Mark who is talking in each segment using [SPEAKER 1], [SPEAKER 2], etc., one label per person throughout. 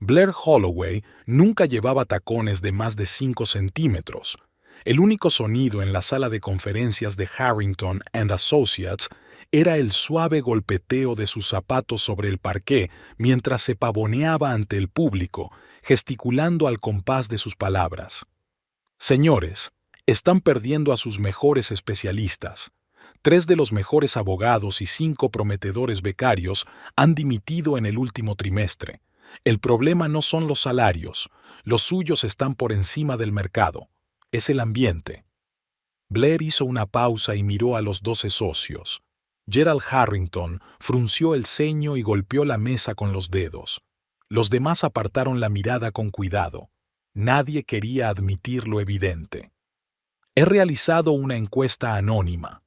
[SPEAKER 1] Blair Holloway nunca llevaba tacones de más de 5 centímetros. El único sonido en la sala de conferencias de Harrington and Associates era el suave golpeteo de sus zapatos sobre el parqué mientras se pavoneaba ante el público, gesticulando al compás de sus palabras. Señores, están perdiendo a sus mejores especialistas. 3 de los mejores abogados y 5 prometedores becarios han dimitido en el último trimestre. El problema no son los salarios, los suyos están por encima del mercado. Es el ambiente. Blair hizo una pausa y miró a los 12 socios. Gerald Harrington frunció el ceño y golpeó la mesa con los dedos. Los demás apartaron la mirada con cuidado. Nadie quería admitir lo evidente. He realizado una encuesta anónima.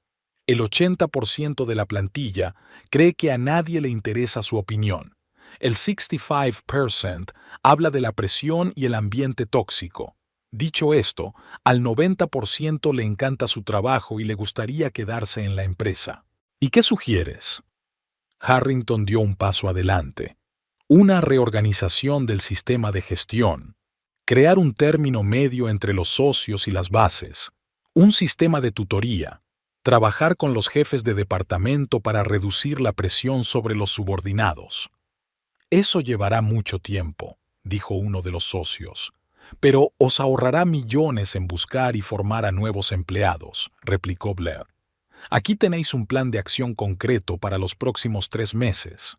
[SPEAKER 1] El 80% de la plantilla cree que a nadie le interesa su opinión. El 65% habla de la presión y el ambiente tóxico. Dicho esto, al 90% le encanta su trabajo y le gustaría quedarse en la empresa. ¿Y qué sugieres? Harrington dio un paso adelante. Una reorganización del sistema de gestión. Crear un término medio entre los socios y las bases. Un sistema de tutoría. Trabajar con los jefes de departamento para reducir la presión sobre los subordinados. Eso llevará mucho tiempo, dijo uno de los socios. Pero os ahorrará millones en buscar y formar a nuevos empleados, replicó Blair. Aquí tenéis un plan de acción concreto para los próximos 3 meses.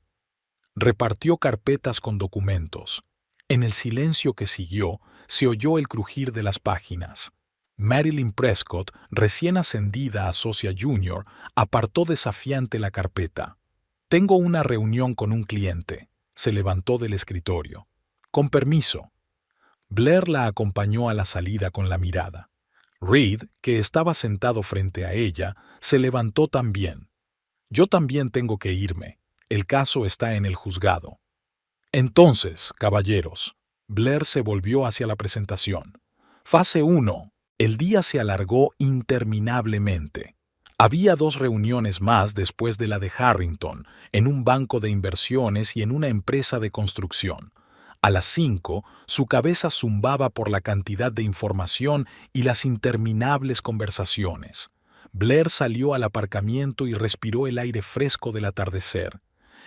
[SPEAKER 1] Repartió carpetas con documentos. En el silencio que siguió, se oyó el crujir de las páginas. Marilyn Prescott, recién ascendida a socia junior, apartó desafiante la carpeta. Tengo una reunión con un cliente. Se levantó del escritorio. Con permiso. Blair la acompañó a la salida con la mirada. Reed, que estaba sentado frente a ella, se levantó también. Yo también tengo que irme. El caso está en el juzgado. Entonces, caballeros, Blair se volvió hacia la presentación. Fase 1. El día se alargó interminablemente. Había 2 reuniones más después de la de Harrington, en un banco de inversiones y en una empresa de construcción. A las 5, su cabeza zumbaba por la cantidad de información y las interminables conversaciones. Blair salió al aparcamiento y respiró el aire fresco del atardecer.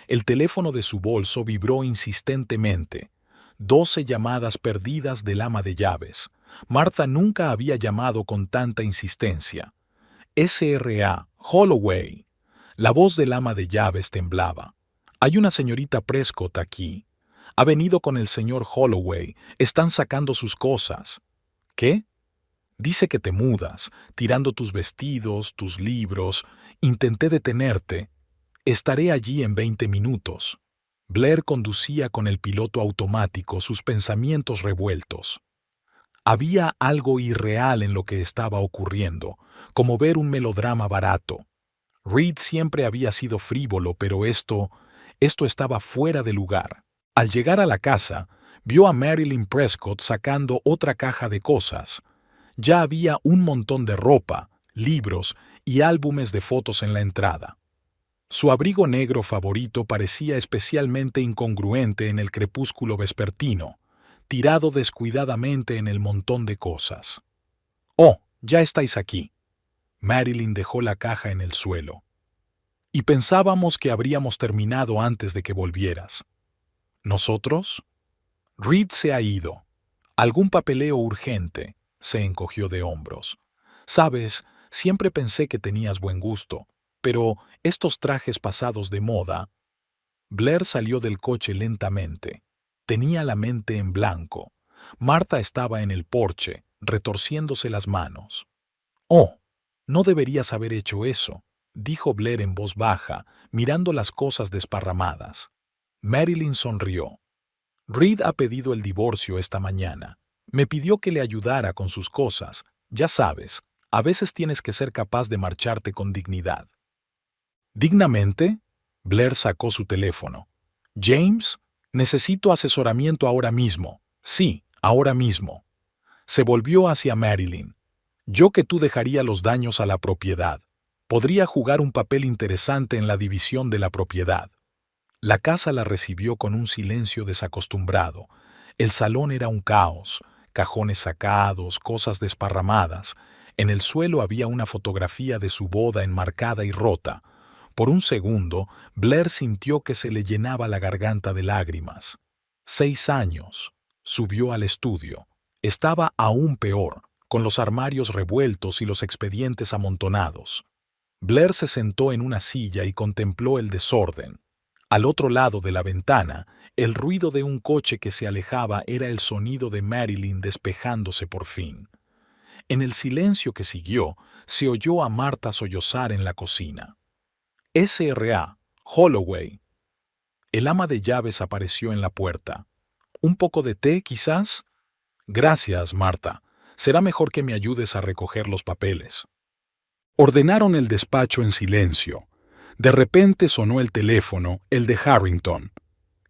[SPEAKER 1] El teléfono de su bolso vibró insistentemente. 12 llamadas perdidas del ama de llaves. Martha nunca había llamado con tanta insistencia. S.R.A. Holloway. La voz del ama de llaves temblaba. Hay una señorita Prescott aquí. Ha venido con el señor Holloway. Están sacando sus cosas. ¿Qué? Dice que te mudas, tirando tus vestidos, tus libros. Intenté detenerte. Estaré allí en 20 minutos. Blair conducía con el piloto automático, sus pensamientos revueltos. Había algo irreal en lo que estaba ocurriendo, como ver un melodrama barato. Reed siempre había sido frívolo, pero esto estaba fuera de lugar. Al llegar a la casa, vio a Marilyn Prescott sacando otra caja de cosas. Ya había un montón de ropa, libros y álbumes de fotos en la entrada. Su abrigo negro favorito parecía especialmente incongruente en el crepúsculo vespertino, tirado descuidadamente en el montón de cosas. «Oh, ya estáis aquí». Marilyn dejó la caja en el suelo. «Y pensábamos que habríamos terminado antes de que volvieras». ¿Nosotros? Reed se ha ido. ¿Algún papeleo urgente? Se encogió de hombros. Sabes, siempre pensé que tenías buen gusto, pero estos trajes pasados de moda... Blair salió del coche lentamente. Tenía la mente en blanco. Martha estaba en el porche, retorciéndose las manos. «Oh, no deberías haber hecho eso», dijo Blair en voz baja, mirando las cosas desparramadas. Marilyn sonrió. «Reed ha pedido el divorcio esta mañana. Me pidió que le ayudara con sus cosas. Ya sabes, a veces tienes que ser capaz de marcharte con dignidad». «¿Dignamente?» Blair sacó su teléfono. «James, necesito asesoramiento ahora mismo. Sí, ahora mismo». Se volvió hacia Marilyn. «Yo que tú dejaría los daños a la propiedad. Podría jugar un papel interesante en la división de la propiedad». La casa la recibió con un silencio desacostumbrado, El salón era un caos, cajones sacados, cosas desparramadas. En el suelo había una fotografía de su boda enmarcada y rota. Por un segundo, Blair sintió que se le llenaba la garganta de lágrimas. 6 años. Subió al estudio. Estaba aún peor, con los armarios revueltos y los expedientes amontonados. Blair se sentó en una silla y contempló el desorden. Al otro lado de la ventana, el ruido de un coche que se alejaba era el sonido de Marilyn despejándose por fin. En el silencio que siguió, se oyó a Marta sollozar en la cocina. S.R.A. Holloway. El ama de llaves apareció en la puerta. ¿Un poco de té, quizás? Gracias, Marta. Será mejor que me ayudes a recoger los papeles. Ordenaron el despacho en silencio. De repente sonó el teléfono, el de Harrington.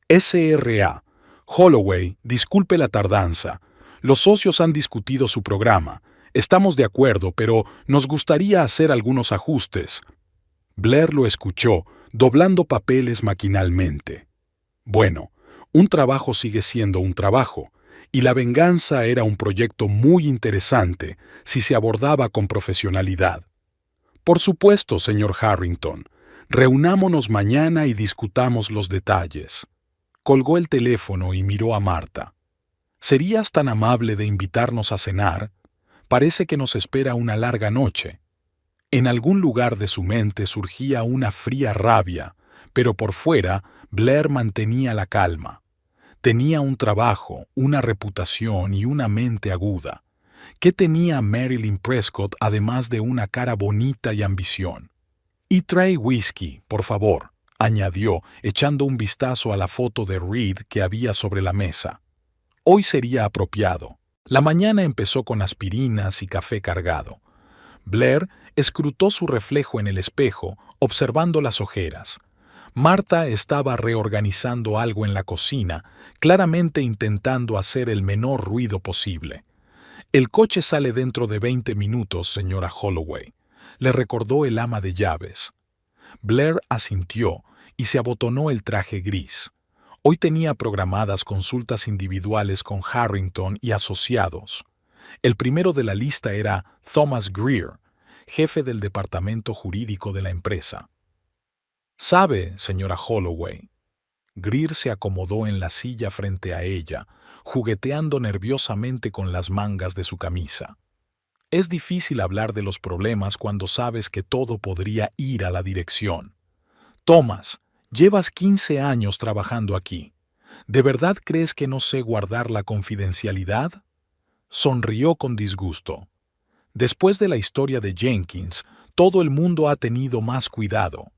[SPEAKER 1] S.R.A. Holloway, disculpe la tardanza. Los socios han discutido su programa. Estamos de acuerdo, pero nos gustaría hacer algunos ajustes. Blair lo escuchó, doblando papeles maquinalmente. Bueno, un trabajo sigue siendo un trabajo, y la venganza era un proyecto muy interesante si se abordaba con profesionalidad. Por supuesto, señor Harrington. Reunámonos mañana y discutamos los detalles. Colgó el teléfono y miró a Marta. ¿Serías tan amable de invitarnos a cenar? Parece que nos espera una larga noche. En algún lugar de su mente surgía una fría rabia, pero por fuera Blair mantenía la calma. Tenía un trabajo, una reputación y una mente aguda. ¿Qué tenía Marilyn Prescott además de una cara bonita y ambición? Y trae whisky, por favor, añadió, echando un vistazo a la foto de Reed que había sobre la mesa. Hoy sería apropiado. La mañana empezó con aspirinas y café cargado. Blair escrutó su reflejo en el espejo, observando las ojeras. Marta estaba reorganizando algo en la cocina, claramente intentando hacer el menor ruido posible. El coche sale dentro de 20 minutos, señora Holloway, le recordó el ama de llaves. Blair asintió y se abotonó el traje gris. Hoy tenía programadas consultas individuales con Harrington y asociados. El primero de la lista era Thomas Greer, jefe del departamento jurídico de la empresa. «Sabe, señora Holloway». Greer se acomodó en la silla frente a ella, jugueteando nerviosamente con las mangas de su camisa. Es difícil hablar de los problemas cuando sabes que todo podría ir a la dirección. Thomas, llevas 15 años trabajando aquí. ¿De verdad crees que no sé guardar la confidencialidad? Sonrió con disgusto. Después de la historia de Jenkins, todo el mundo ha tenido más cuidado.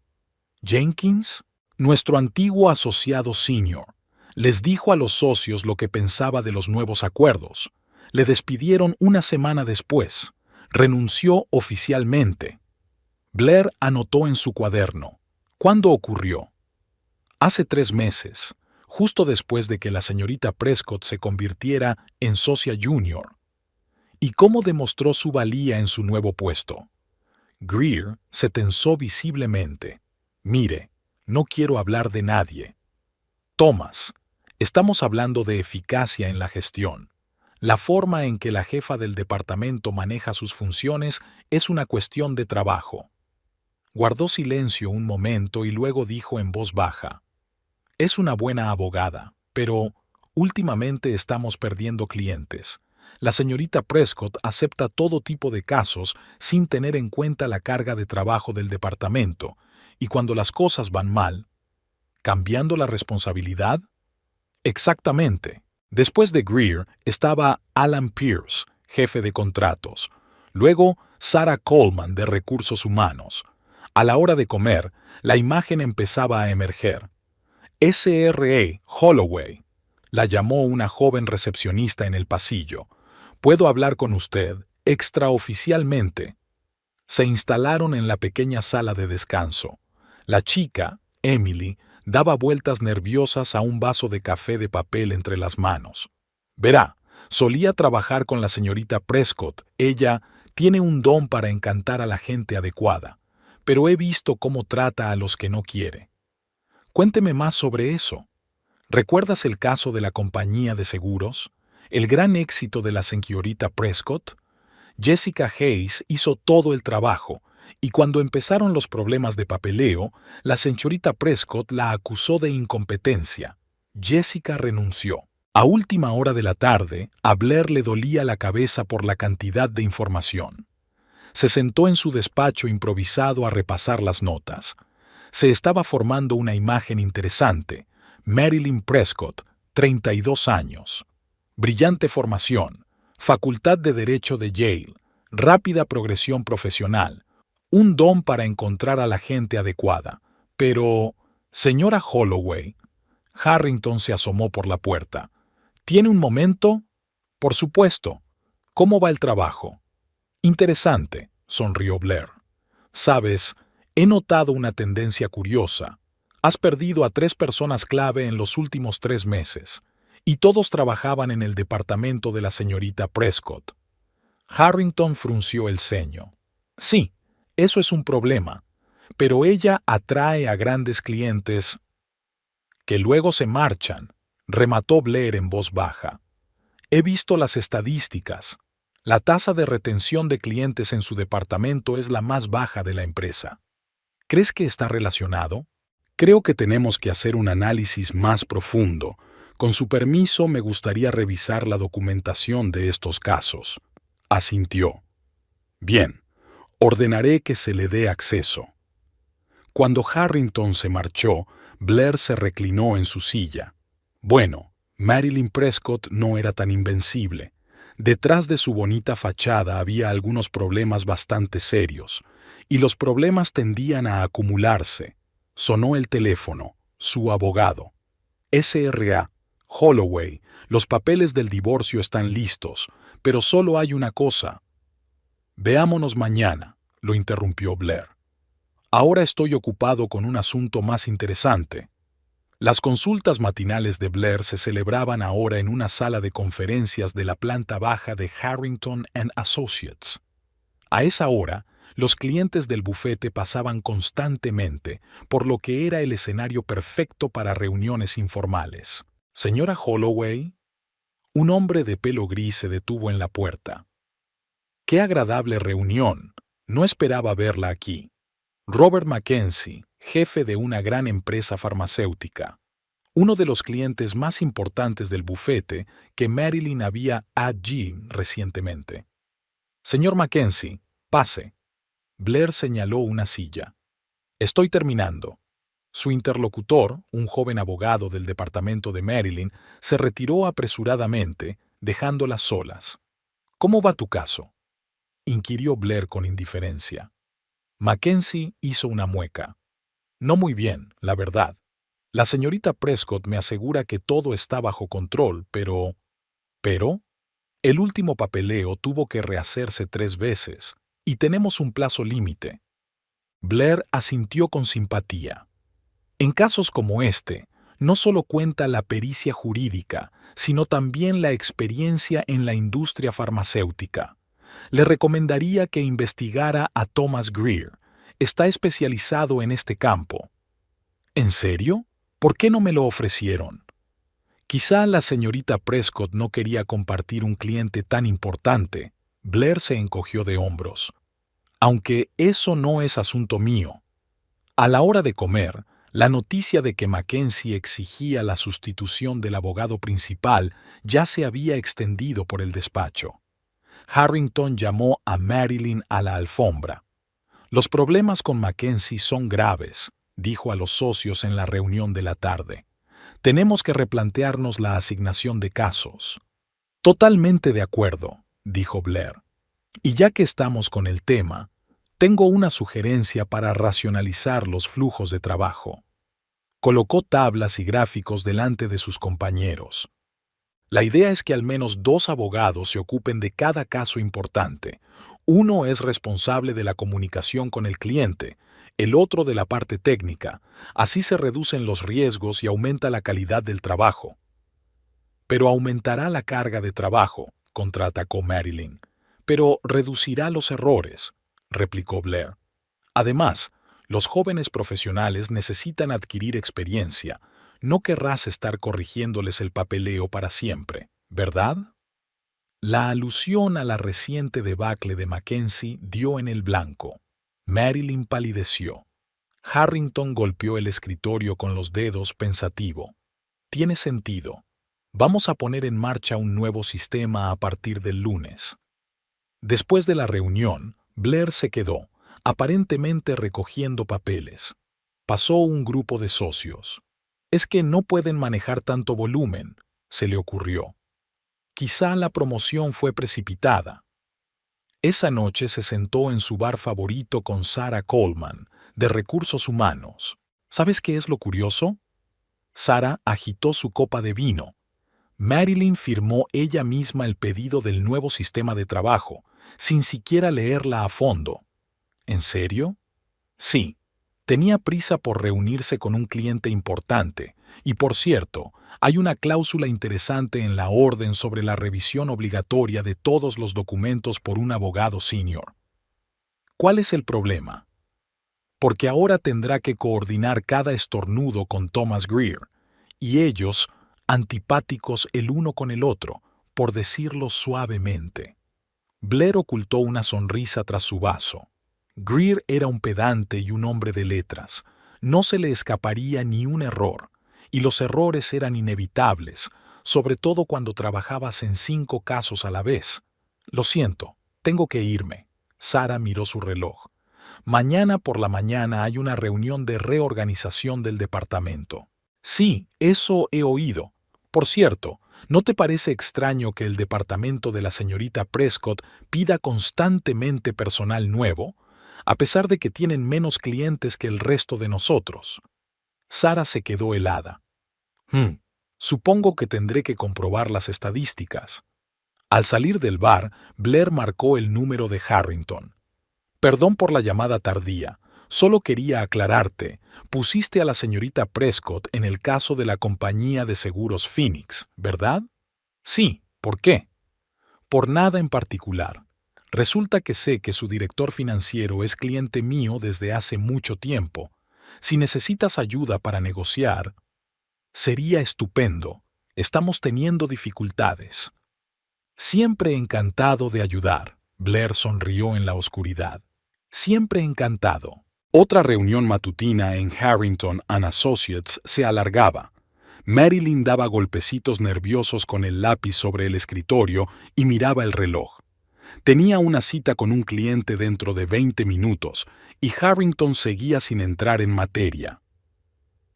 [SPEAKER 1] ¿Jenkins? Nuestro antiguo asociado senior. Les dijo a los socios lo que pensaba de los nuevos acuerdos. Le despidieron una semana después. Renunció oficialmente. Blair anotó en su cuaderno. ¿Cuándo ocurrió? Hace 3 meses, justo después de que la señorita Prescott se convirtiera en socia junior. ¿Y cómo demostró su valía en su nuevo puesto? Greer se tensó visiblemente. Mire, no quiero hablar de nadie. Thomas, estamos hablando de eficacia en la gestión. La forma en que la jefa del departamento maneja sus funciones es una cuestión de trabajo. Guardó silencio un momento y luego dijo en voz baja: «Es una buena abogada, pero últimamente estamos perdiendo clientes. La señorita Prescott acepta todo tipo de casos sin tener en cuenta la carga de trabajo del departamento, y cuando las cosas van mal, ¿cambiando la responsabilidad?» Exactamente. Después de Greer estaba Alan Pierce, jefe de contratos. Luego Sarah Coleman, de recursos humanos. A la hora de comer, la imagen empezaba a emerger. S.R.A. Holloway, la llamó una joven recepcionista en el pasillo. «¿Puedo hablar con usted, extraoficialmente?» Se instalaron en la pequeña sala de descanso. La chica, Emily, daba vueltas nerviosas a un vaso de café de papel entre las manos. Verá, solía trabajar con la señorita Prescott. Ella tiene un don para encantar a la gente adecuada, pero he visto cómo trata a los que no quiere. Cuénteme más sobre eso. ¿Recuerdas el caso de la compañía de seguros? ¿El gran éxito de la señorita Prescott? Jessica Hayes hizo todo el trabajo, y cuando empezaron los problemas de papeleo, la señorita Prescott la acusó de incompetencia. Jessica renunció. A última hora de la tarde, a Blair le dolía la cabeza por la cantidad de información. Se sentó en su despacho improvisado a repasar las notas. Se estaba formando una imagen interesante. Marilyn Prescott, 32 años. Brillante formación. Facultad de Derecho de Yale. Rápida progresión profesional. Un don para encontrar a la gente adecuada. Pero, señora Holloway, Harrington se asomó por la puerta. ¿Tiene un momento? Por supuesto. ¿Cómo va el trabajo? Interesante, sonrió Blair. Sabes, he notado una tendencia curiosa. Has perdido a 3 personas clave en los últimos 3 meses, y todos trabajaban en el departamento de la señorita Prescott. Harrington frunció el ceño. Sí, eso es un problema, pero ella atrae a grandes clientes que luego se marchan, remató Blair en voz baja. He visto las estadísticas. La tasa de retención de clientes en su departamento es la más baja de la empresa. ¿Crees que está relacionado? Creo que tenemos que hacer un análisis más profundo. Con su permiso, me gustaría revisar la documentación de estos casos. Asintió. Bien, ordenaré que se le dé acceso. Cuando Harrington se marchó, Blair se reclinó en su silla. Bueno, Marilyn Prescott no era tan invencible. Detrás de su bonita fachada había algunos problemas bastante serios, y los problemas tendían a acumularse. Sonó el teléfono. Su abogado. S.R.A. Holloway, los papeles del divorcio están listos, pero solo hay una cosa. Veámonos mañana, lo interrumpió Blair. Ahora estoy ocupado con un asunto más interesante. Las consultas matinales de Blair se celebraban ahora en una sala de conferencias de la planta baja de Harrington and Associates. A esa hora, los clientes del bufete pasaban constantemente, por lo que era el escenario perfecto para reuniones informales. «Señora Holloway». Un hombre de pelo gris se detuvo en la puerta. «Qué agradable reunión. No esperaba verla aquí». Robert Mackenzie, jefe de una gran empresa farmacéutica. Uno de los clientes más importantes del bufete que Marilyn había allí recientemente. «Señor Mackenzie, pase». Blair señaló una silla. «Estoy terminando». Su interlocutor, un joven abogado del departamento de Marilyn, se retiró apresuradamente, dejándolas solas. «¿Cómo va tu caso?», inquirió Blair con indiferencia. Mackenzie hizo una mueca. «No muy bien, la verdad. La señorita Prescott me asegura que todo está bajo control, pero...» «¿Pero?» El último papeleo tuvo que rehacerse 3 veces, y tenemos un plazo límite. Blair asintió con simpatía. En casos como este, no solo cuenta la pericia jurídica, sino también la experiencia en la industria farmacéutica. Le recomendaría que investigara a Thomas Greer. Está especializado en este campo. ¿En serio? ¿Por qué no me lo ofrecieron? Quizá la señorita Prescott no quería compartir un cliente tan importante. Blair se encogió de hombros. Aunque eso no es asunto mío. A la hora de comer, la noticia de que Mackenzie exigía la sustitución del abogado principal ya se había extendido por el despacho. Harrington llamó a Marilyn a la alfombra. «Los problemas con Mackenzie son graves», dijo a los socios en la reunión de la tarde. «Tenemos que replantearnos la asignación de casos». «Totalmente de acuerdo», dijo Blair. «Y ya que estamos con el tema, tengo una sugerencia para racionalizar los flujos de trabajo». Colocó tablas y gráficos delante de sus compañeros. «La idea es que al menos 2 abogados se ocupen de cada caso importante. Uno es responsable de la comunicación con el cliente, el otro de la parte técnica. Así se reducen los riesgos y aumenta la calidad del trabajo». «Pero aumentará la carga de trabajo», contraatacó Marilyn. «Pero reducirá los errores», replicó Blair. «Además, los jóvenes profesionales necesitan adquirir experiencia. no querrás estar corrigiéndoles el papeleo para siempre, ¿verdad? La alusión a la reciente debacle de Mackenzie dio en el blanco. Marilyn palideció. Harrington golpeó el escritorio con los dedos pensativo. Tiene sentido. Vamos a poner en marcha un nuevo sistema a partir del lunes. Después de la reunión, Blair se quedó, aparentemente recogiendo papeles. Pasó un grupo de socios. Es que no pueden manejar tanto volumen, se le ocurrió. Quizá la promoción fue precipitada. Esa noche se sentó en su bar favorito con Sarah Coleman, de Recursos Humanos. ¿Sabes qué es lo curioso? Sarah agitó su copa de vino. Marilyn firmó ella misma el pedido del nuevo sistema de trabajo, sin siquiera leerla a fondo. ¿En serio? Sí. Tenía prisa por reunirse con un cliente importante, y por cierto, hay una cláusula interesante en la orden sobre la revisión obligatoria de todos los documentos por un abogado senior. ¿Cuál es el problema? Porque ahora tendrá que coordinar cada estornudo con Thomas Greer, y ellos, antipáticos el uno con el otro, por decirlo suavemente. Blair ocultó una sonrisa tras su vaso. Greer era un pedante y un hombre de letras. No se le escaparía ni un error, y los errores eran inevitables, sobre todo cuando trabajabas en 5 casos a la vez. Lo siento, tengo que irme. Sarah miró su reloj. Mañana por la mañana hay una reunión de reorganización del departamento. Sí, eso he oído. Por cierto, ¿no te parece extraño que el departamento de la señorita Prescott pida constantemente personal nuevo, a pesar de que tienen menos clientes que el resto de nosotros? Sarah se quedó helada. Supongo que tendré que comprobar las estadísticas. Al salir del bar, Blair marcó el número de Harrington. Perdón por la llamada tardía. Solo quería aclararte, pusiste a la señorita Prescott en el caso de la compañía de seguros Phoenix, ¿verdad? Sí, ¿por qué? Por nada en particular. Resulta que sé que su director financiero es cliente mío desde hace mucho tiempo. Si necesitas ayuda para negociar, sería estupendo. Estamos teniendo dificultades. Siempre encantado de ayudar. Blair sonrió en la oscuridad. Siempre encantado. Otra reunión matutina en Harrington and Associates se alargaba. Marilyn daba golpecitos nerviosos con el lápiz sobre el escritorio y miraba el reloj. Tenía una cita con un cliente dentro de 20 minutos y Harrington seguía sin entrar en materia.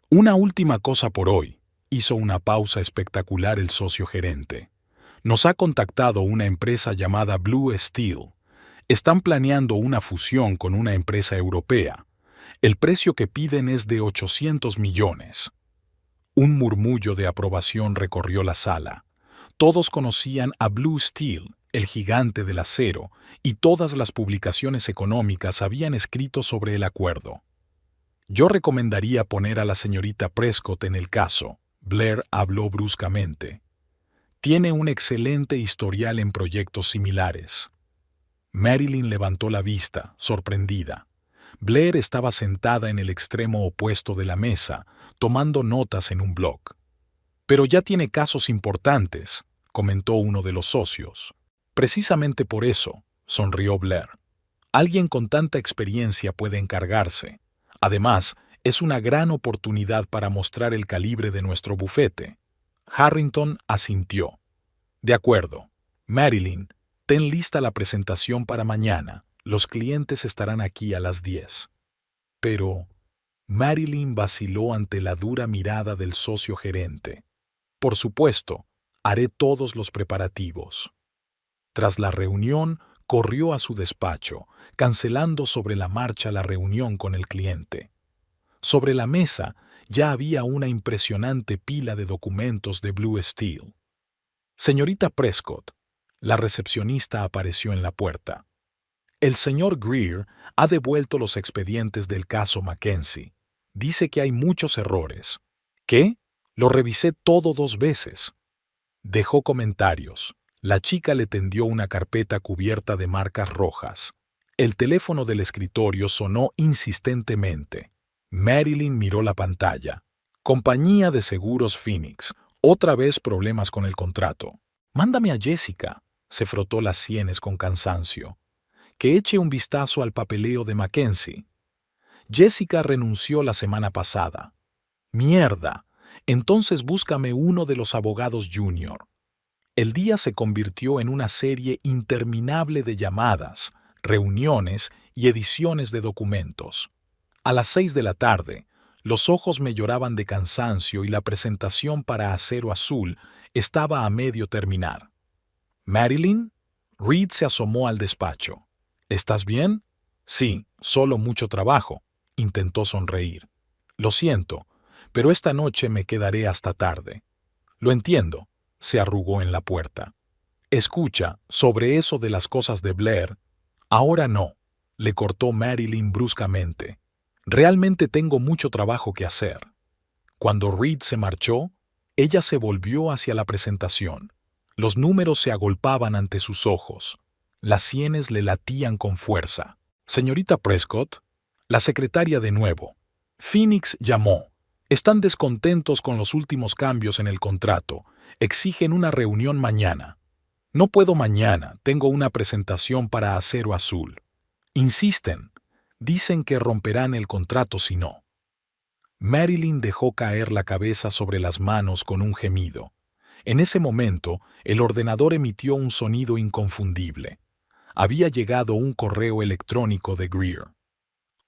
[SPEAKER 1] Una última cosa por hoy, hizo una pausa espectacular el socio gerente. Nos ha contactado una empresa llamada Blue Steel. Están planeando una fusión con una empresa europea. El precio que piden es de 800 millones. Un murmullo de aprobación recorrió la sala. Todos conocían a Blue Steel, el gigante del acero, y todas las publicaciones económicas habían escrito sobre el acuerdo. Yo recomendaría poner a la señorita Prescott en el caso. Blair habló bruscamente. Tiene un excelente historial en proyectos similares. Marilyn levantó la vista, sorprendida. Blair estaba sentada en el extremo opuesto de la mesa, tomando notas en un blog. Pero ya tiene casos importantes, comentó uno de los socios. Precisamente por eso, sonrió Blair. Alguien con tanta experiencia puede encargarse. Además, es una gran oportunidad para mostrar el calibre de nuestro bufete. Harrington asintió. De acuerdo. Marilyn, ten lista la presentación para mañana. Los clientes estarán aquí a las 10. Pero Marilyn vaciló ante la dura mirada del socio gerente. Por supuesto, haré todos los preparativos. Tras la reunión, corrió a su despacho, cancelando sobre la marcha la reunión con el cliente. Sobre la mesa ya había una impresionante pila de documentos de Blue Steel. Señorita Prescott, la recepcionista apareció en la puerta. El señor Greer ha devuelto los expedientes del caso Mackenzie. Dice que hay muchos errores. ¿Qué? Lo revisé todo 2 veces. Dejó comentarios. La chica le tendió una carpeta cubierta de marcas rojas. El teléfono del escritorio sonó insistentemente. Marilyn miró la pantalla. Compañía de Seguros Phoenix. Otra vez problemas con el contrato. Mándame a Jessica. Se frotó las sienes con cansancio. Que eche un vistazo al papeleo de Mackenzie. Jessica renunció la semana pasada. Mierda. Entonces búscame uno de los abogados junior. El día se convirtió en una serie interminable de llamadas, reuniones y ediciones de documentos. A las 6 de la tarde, los ojos me lloraban de cansancio y la presentación para Acero Azul estaba a medio terminar. ¿Marilyn? Reed se asomó al despacho. ¿Estás bien? Sí, solo mucho trabajo. Intentó sonreír. Lo siento, pero esta noche me quedaré hasta tarde. Lo entiendo. Se arrugó en la puerta. Escucha, sobre eso de las cosas de Blair. Ahora no, le cortó Marilyn bruscamente. Realmente tengo mucho trabajo que hacer. Cuando Reed se marchó, ella se volvió hacia la presentación. Los números se agolpaban ante sus ojos. Las sienes le latían con fuerza. Señorita Prescott, la secretaria de nuevo. Phoenix llamó. Están descontentos con los últimos cambios en el contrato. Exigen una reunión mañana. No puedo mañana, tengo una presentación para Acero Azul. Insisten. Dicen que romperán el contrato si no. Marilyn dejó caer la cabeza sobre las manos con un gemido. En ese momento, el ordenador emitió un sonido inconfundible. Había llegado un correo electrónico de Greer.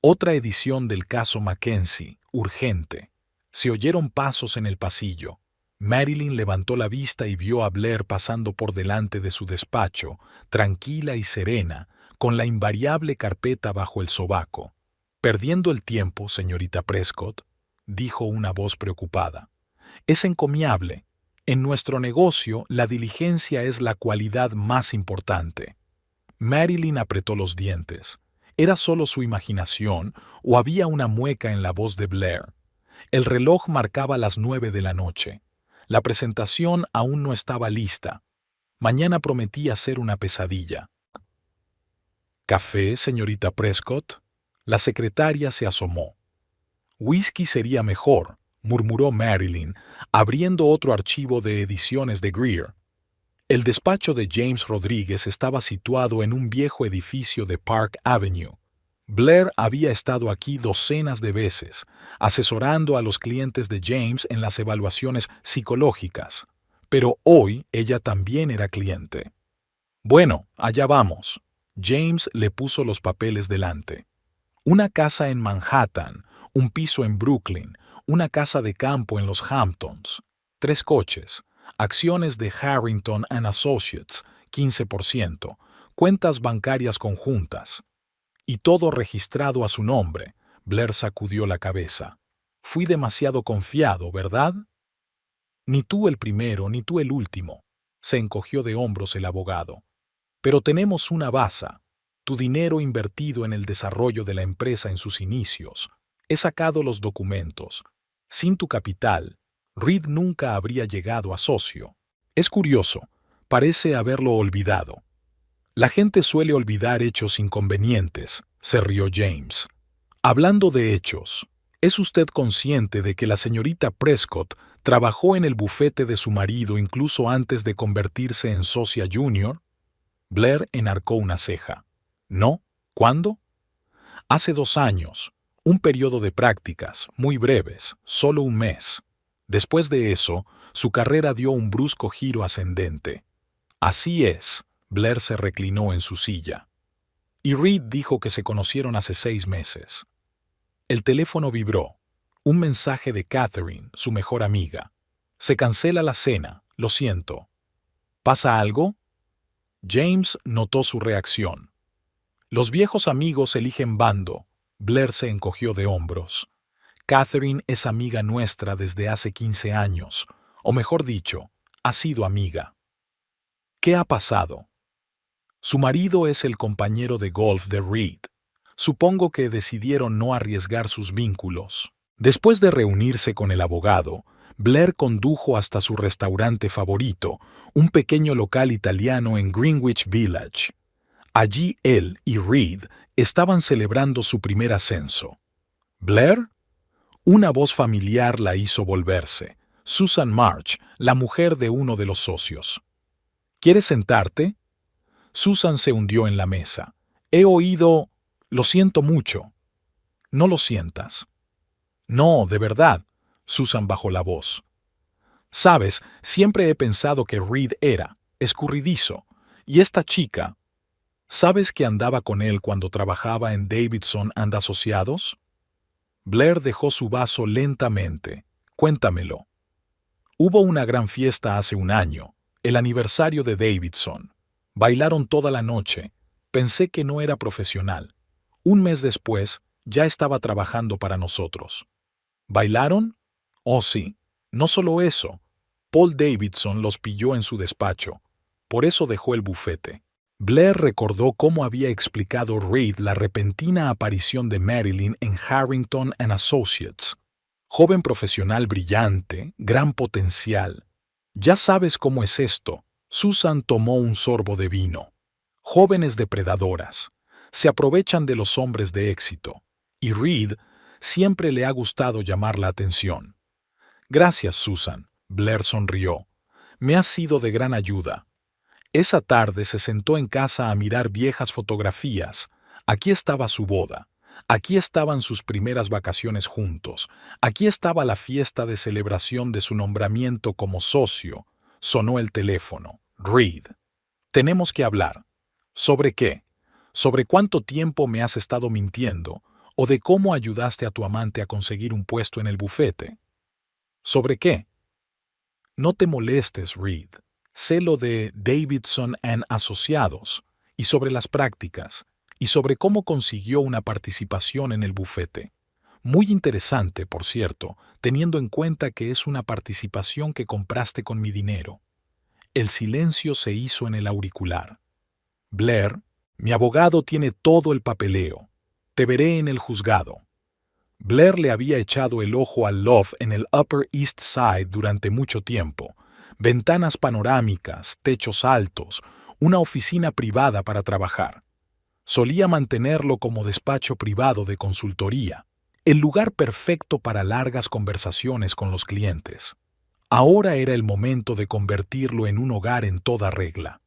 [SPEAKER 1] Otra edición del caso Mackenzie, urgente. Se oyeron pasos en el pasillo. Marilyn levantó la vista y vio a Blair pasando por delante de su despacho, tranquila y serena, con la invariable carpeta bajo el sobaco. «Perdiendo el tiempo, señorita Prescott», dijo una voz preocupada. «Es encomiable. En nuestro negocio, la diligencia es la cualidad más importante». Marilyn apretó los dientes. ¿Era solo su imaginación o había una mueca en la voz de Blair? El reloj marcaba las 9 de la noche. La presentación aún no estaba lista. Mañana prometía ser una pesadilla. ¿Café, señorita Prescott? La secretaria se asomó. «Whisky sería mejor», murmuró Marilyn, abriendo otro archivo de ediciones de Greer. El despacho de James Rodríguez estaba situado en un viejo edificio de Park Avenue. Blair había estado aquí docenas de veces, asesorando a los clientes de James en las evaluaciones psicológicas, pero hoy ella también era cliente. «Bueno, allá vamos». James le puso los papeles delante. Una casa en Manhattan, un piso en Brooklyn, una casa de campo en los Hamptons, 3 coches, acciones de Harrington and Associates, 15%, cuentas bancarias conjuntas. Y todo registrado a su nombre. Blair sacudió la cabeza. «Fui demasiado confiado, ¿verdad?» «Ni tú el primero, ni tú el último», se encogió de hombros el abogado. «Pero tenemos una base. Tu dinero invertido en el desarrollo de la empresa en sus inicios. He sacado los documentos. Sin tu capital, Reed nunca habría llegado a socio. Es curioso, parece haberlo olvidado». «La gente suele olvidar hechos inconvenientes», se rió James. «Hablando de hechos, ¿es usted consciente de que la señorita Prescott trabajó en el bufete de su marido incluso antes de convertirse en socia junior?» Blair enarcó una ceja. «No, ¿cuándo?» «Hace 2 años, un periodo de prácticas, muy breves, solo 1 mes. Después de eso, su carrera dio un brusco giro ascendente». «Así es». Blair se reclinó en su silla. «Y Reed dijo que se conocieron hace 6 meses. El teléfono vibró. Un mensaje de Catherine, su mejor amiga. «Se cancela la cena, lo siento». «¿Pasa algo?» James notó su reacción. «Los viejos amigos eligen bando». Blair se encogió de hombros. «Catherine es amiga nuestra desde hace 15 años, o mejor dicho, ha sido amiga». «¿Qué ha pasado?» «Su marido es el compañero de golf de Reed. Supongo que decidieron no arriesgar sus vínculos». Después de reunirse con el abogado, Blair condujo hasta su restaurante favorito, un pequeño local italiano en Greenwich Village. Allí él y Reed estaban celebrando su primer ascenso. «¿Blair?» Una voz familiar la hizo volverse. Susan March, la mujer de uno de los socios. ¿Quieres sentarte? Susan se hundió en la mesa. He oído... Lo siento mucho. No lo sientas. No, de verdad. Susan bajó la voz. Sabes, siempre he pensado que Reed era escurridizo. Y esta chica... ¿Sabes que andaba con él cuando trabajaba en Davidson and Asociados? Blair dejó su vaso lentamente. Cuéntamelo. Hubo una gran fiesta hace un año, el aniversario de Davidson. Bailaron toda la noche. Pensé que no era profesional. Un mes después, ya estaba trabajando para nosotros. ¿Bailaron? Oh, sí. No solo eso. Paul Davidson los pilló en su despacho. Por eso dejó el bufete. Blair recordó cómo había explicado Reed la repentina aparición de Marilyn en Harrington and Associates. Joven profesional brillante, gran potencial. Ya sabes cómo es esto. Susan tomó un sorbo de vino. Jóvenes depredadoras. Se aprovechan de los hombres de éxito. Y Reed siempre le ha gustado llamar la atención. Gracias, Susan. Blair sonrió. Me has sido de gran ayuda. Esa tarde se sentó en casa a mirar viejas fotografías. Aquí estaba su boda. Aquí estaban sus primeras vacaciones juntos. Aquí estaba la fiesta de celebración de su nombramiento como socio. Sonó el teléfono. Reed. Tenemos que hablar. ¿Sobre qué? ¿Sobre cuánto tiempo me has estado mintiendo? ¿O de cómo ayudaste a tu amante a conseguir un puesto en el bufete? ¿Sobre qué? No te molestes, Reed. Sé lo de Davidson and Asociados, y sobre las prácticas, y sobre cómo consiguió una participación en el bufete. Muy interesante, por cierto, teniendo en cuenta que es una participación que compraste con mi dinero. El silencio se hizo en el auricular. Blair, mi abogado tiene todo el papeleo. Te veré en el juzgado. Blair le había echado el ojo al loft en el Upper East Side durante mucho tiempo. Ventanas panorámicas, techos altos, una oficina privada para trabajar. Solía mantenerlo como despacho privado de consultoría, el lugar perfecto para largas conversaciones con los clientes. Ahora era el momento de convertirlo en un hogar en toda regla.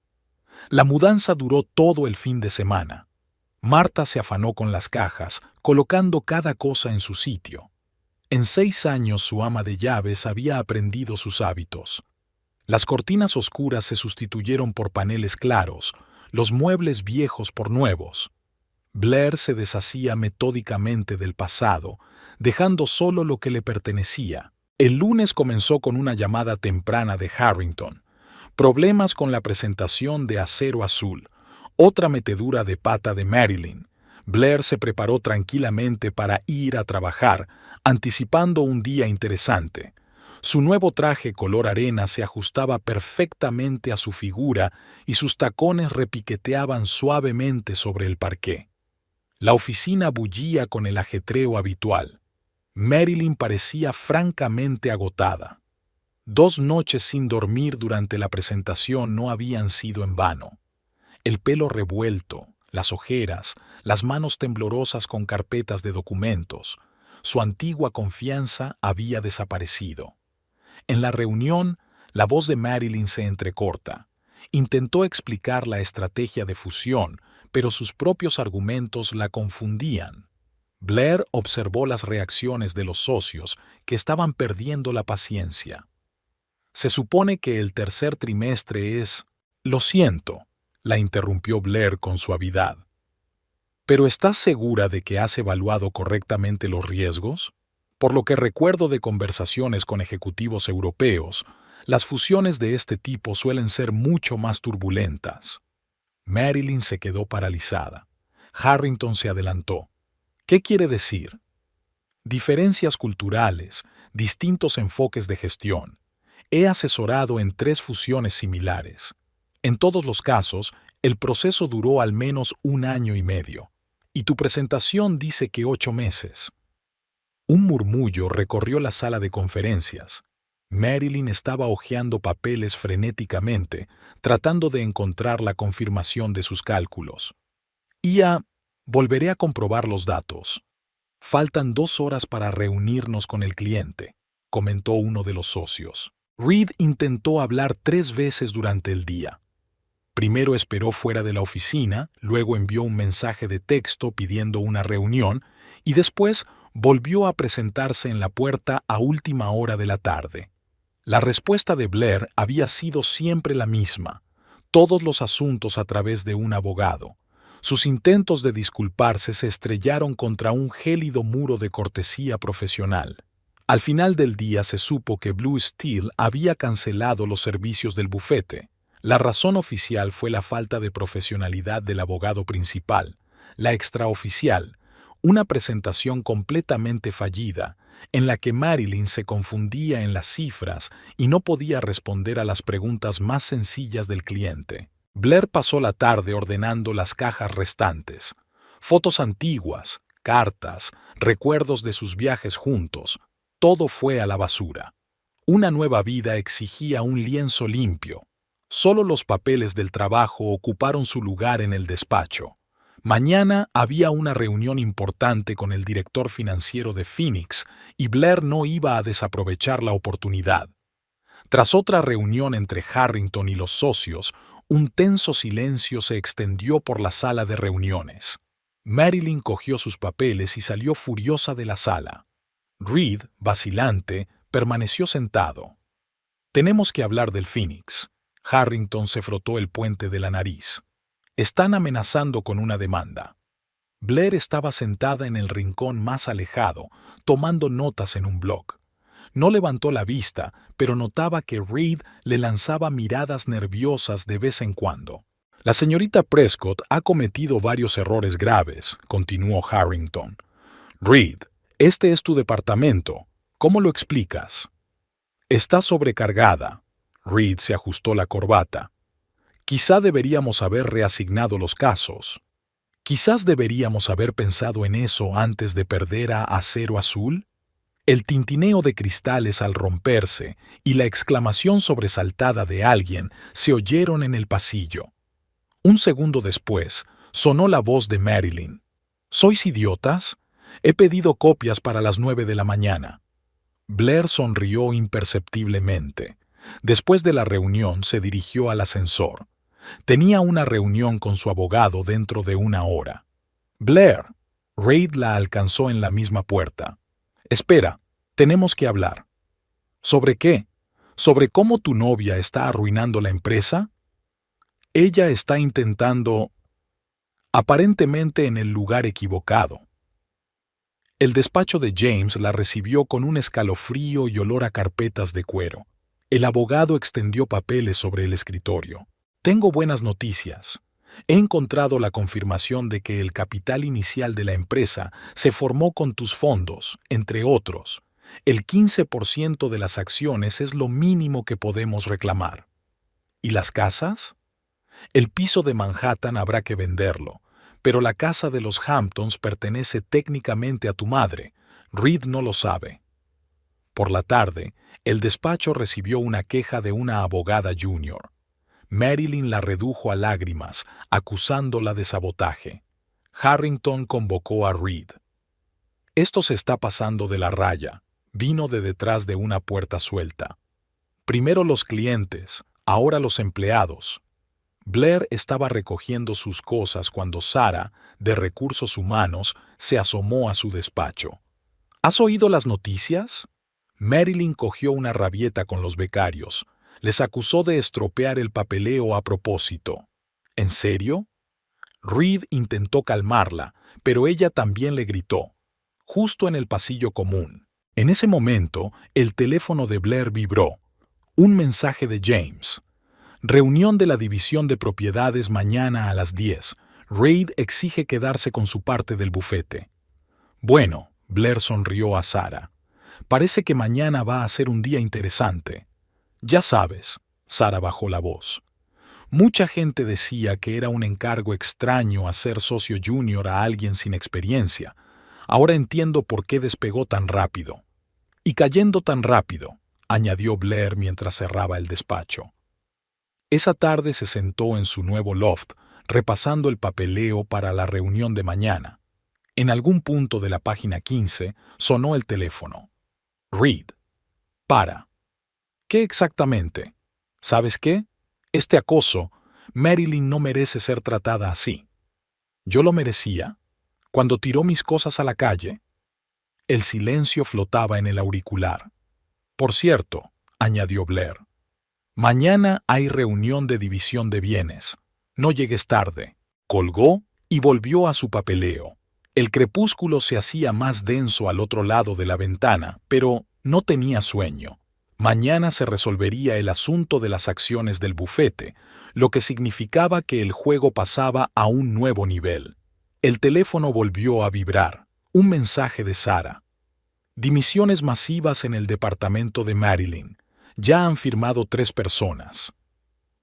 [SPEAKER 1] La mudanza duró todo el fin de semana. Marta se afanó con las cajas, colocando cada cosa en su sitio. En 6 años su ama de llaves había aprendido sus hábitos. Las cortinas oscuras se sustituyeron por paneles claros, los muebles viejos por nuevos. Blair se deshacía metódicamente del pasado, dejando solo lo que le pertenecía. El lunes comenzó con una llamada temprana de Harrington. Problemas con la presentación de Acero Azul. Otra metedura de pata de Marilyn. Blair se preparó tranquilamente para ir a trabajar, anticipando un día interesante. Su nuevo traje color arena se ajustaba perfectamente a su figura y sus tacones repiqueteaban suavemente sobre el parqué. La oficina bullía con el ajetreo habitual. Marilyn parecía francamente agotada. 2 noches sin dormir durante la presentación no habían sido en vano. El pelo revuelto, las ojeras, las manos temblorosas con carpetas de documentos. Su antigua confianza había desaparecido. En la reunión, la voz de Marilyn se entrecorta. Intentó explicar la estrategia de fusión, pero sus propios argumentos la confundían. Blair observó las reacciones de los socios, que estaban perdiendo la paciencia. Se supone que el tercer trimestre es... Lo siento, la interrumpió Blair con suavidad. ¿Pero estás segura de que has evaluado correctamente los riesgos? Por lo que recuerdo de conversaciones con ejecutivos europeos, las fusiones de este tipo suelen ser mucho más turbulentas. Marilyn se quedó paralizada. Harrington se adelantó. ¿Qué quiere decir? Diferencias culturales, distintos enfoques de gestión. He asesorado en 3 fusiones similares. En todos los casos, el proceso duró al menos 1 año y medio. Y tu presentación dice que 8 meses. Un murmullo recorrió la sala de conferencias. Marilyn estaba hojeando papeles frenéticamente, tratando de encontrar la confirmación de sus cálculos. Volveré a comprobar los datos. Faltan 2 horas para reunirnos con el cliente, comentó uno de los socios. Reed intentó hablar 3 veces durante el día. Primero esperó fuera de la oficina, luego envió un mensaje de texto pidiendo una reunión y después volvió a presentarse en la puerta a última hora de la tarde. La respuesta de Blair había sido siempre la misma: todos los asuntos a través de un abogado. Sus intentos de disculparse se estrellaron contra un gélido muro de cortesía profesional. Al final del día se supo que Blue Steel había cancelado los servicios del bufete. La razón oficial fue la falta de profesionalidad del abogado principal. La extraoficial, una presentación completamente fallida, en la que Marilyn se confundía en las cifras y no podía responder a las preguntas más sencillas del cliente. Blair pasó la tarde ordenando las cajas restantes. Fotos antiguas, cartas, recuerdos de sus viajes juntos, todo fue a la basura. Una nueva vida exigía un lienzo limpio. Solo los papeles del trabajo ocuparon su lugar en el despacho. Mañana había una reunión importante con el director financiero de Phoenix y Blair no iba a desaprovechar la oportunidad. Tras otra reunión entre Harrington y los socios, un tenso silencio se extendió por la sala de reuniones. Marilyn cogió sus papeles y salió furiosa de la sala. Reed, vacilante, permaneció sentado. «Tenemos que hablar del Phoenix». Harrington se frotó el puente de la nariz. «Están amenazando con una demanda». Blair estaba sentada en el rincón más alejado, tomando notas en un blog. No levantó la vista, pero notaba que Reed le lanzaba miradas nerviosas de vez en cuando. «La señorita Prescott ha cometido varios errores graves», continuó Harrington. «Reed, este es tu departamento. ¿Cómo lo explicas?» «Está sobrecargada». Reed se ajustó la corbata. «Quizá deberíamos haber reasignado los casos. Quizás deberíamos haber pensado en eso antes de perder a Acero Azul». El tintineo de cristales al romperse y la exclamación sobresaltada de alguien se oyeron en el pasillo. Un segundo después, sonó la voz de Marilyn. «¿Sois idiotas? He pedido copias para las 9 de la mañana». Blair sonrió imperceptiblemente. Después de la reunión se dirigió al ascensor. Tenía una reunión con su abogado dentro de 1 hora. «Blair». Reed la alcanzó en la misma puerta. «Espera, tenemos que hablar». «¿Sobre qué? ¿Sobre cómo tu novia está arruinando la empresa?» «Ella está intentando, aparentemente en el lugar equivocado». El despacho de James la recibió con un escalofrío y olor a carpetas de cuero. El abogado extendió papeles sobre el escritorio. «Tengo buenas noticias. He encontrado la confirmación de que el capital inicial de la empresa se formó con tus fondos, entre otros. El 15% de las acciones es lo mínimo que podemos reclamar». «¿Y las casas?» «El piso de Manhattan habrá que venderlo, pero la casa de los Hamptons pertenece técnicamente a tu madre. Reed no lo sabe». Por la tarde, el despacho recibió una queja de una abogada junior. Marilyn la redujo a lágrimas, acusándola de sabotaje. Harrington convocó a Reed. «Esto se está pasando de la raya», vino de detrás de una puerta suelta. «Primero los clientes, ahora los empleados». Blair estaba recogiendo sus cosas cuando Sarah, de Recursos Humanos, se asomó a su despacho. «¿Has oído las noticias?» Marilyn cogió una rabieta con los becarios. Les acusó de estropear el papeleo a propósito. «¿En serio?» Reed intentó calmarla, pero ella también le gritó, justo en el pasillo común. En ese momento, el teléfono de Blair vibró. Un mensaje de James. «Reunión de la división de propiedades mañana a las 10. Reed exige quedarse con su parte del bufete». «Bueno», Blair sonrió a Sarah. «Parece que mañana va a ser un día interesante». «Ya sabes», Sarah bajó la voz. Mucha gente decía que era un encargo extraño hacer socio junior a alguien sin experiencia. Ahora entiendo por qué despegó tan rápido. «Y cayendo tan rápido», añadió Blair mientras cerraba el despacho. Esa tarde se sentó en su nuevo loft, repasando el papeleo para la reunión de mañana. En algún punto de la página 15 sonó el teléfono. Reed. Para. ¿Qué exactamente? ¿Sabes qué? Este acoso, Marilyn no merece ser tratada así. ¿Yo lo merecía? Cuando tiró mis cosas a la calle. El silencio flotaba en el auricular. Por cierto, añadió Blair, mañana hay reunión de división de bienes. No llegues tarde. Colgó y volvió a su papeleo. El crepúsculo se hacía más denso al otro lado de la ventana, pero no tenía sueño. Mañana se resolvería el asunto de las acciones del bufete, lo que significaba que el juego pasaba a un nuevo nivel. El teléfono volvió a vibrar. Un mensaje de Sarah. Dimisiones masivas en el departamento de Marilyn. Ya han firmado 3 personas.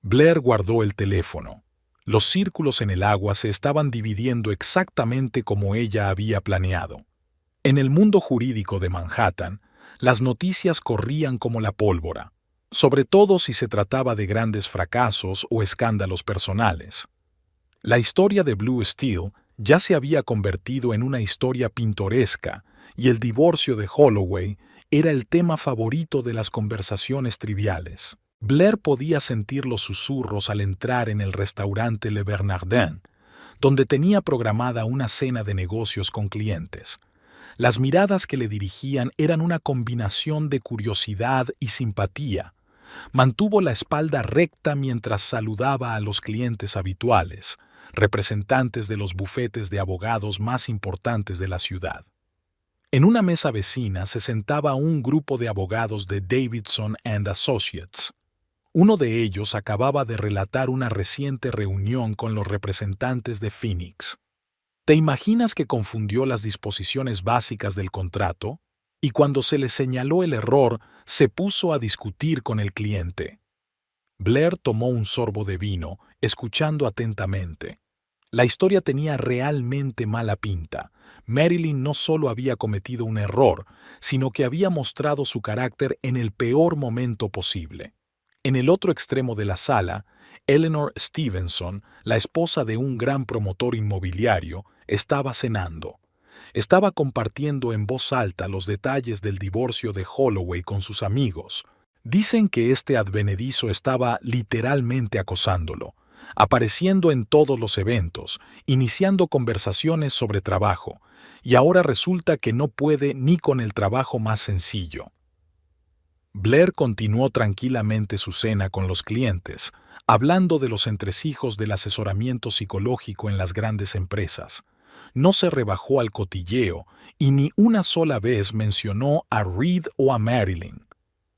[SPEAKER 1] Blair guardó el teléfono. Los círculos en el agua se estaban dividiendo exactamente como ella había planeado. En el mundo jurídico de Manhattan, las noticias corrían como la pólvora, sobre todo si se trataba de grandes fracasos o escándalos personales. La historia de Blue Steel ya se había convertido en una historia pintoresca y el divorcio de Holloway era el tema favorito de las conversaciones triviales. Blair podía sentir los susurros al entrar en el restaurante Le Bernardin, donde tenía programada una cena de negocios con clientes. Las miradas que le dirigían eran una combinación de curiosidad y simpatía. Mantuvo la espalda recta mientras saludaba a los clientes habituales, representantes de los bufetes de abogados más importantes de la ciudad. En una mesa vecina se sentaba un grupo de abogados de Davidson and Associates. Uno de ellos acababa de relatar una reciente reunión con los representantes de Phoenix. ¿Te imaginas que confundió las disposiciones básicas del contrato? Y cuando se le señaló el error, se puso a discutir con el cliente. Blair tomó un sorbo de vino, escuchando atentamente. La historia tenía realmente mala pinta. Marilyn no solo había cometido un error, sino que había mostrado su carácter en el peor momento posible. En el otro extremo de la sala, Eleanor Stevenson, la esposa de un gran promotor inmobiliario, estaba cenando. Estaba compartiendo en voz alta los detalles del divorcio de Holloway con sus amigos. Dicen que este advenedizo estaba literalmente acosándolo, apareciendo en todos los eventos, iniciando conversaciones sobre trabajo, y ahora resulta que no puede ni con el trabajo más sencillo. Blair continuó tranquilamente su cena con los clientes, hablando de los entresijos del asesoramiento psicológico en las grandes empresas. No se rebajó al cotilleo y ni una sola vez mencionó a Reed o a Marilyn.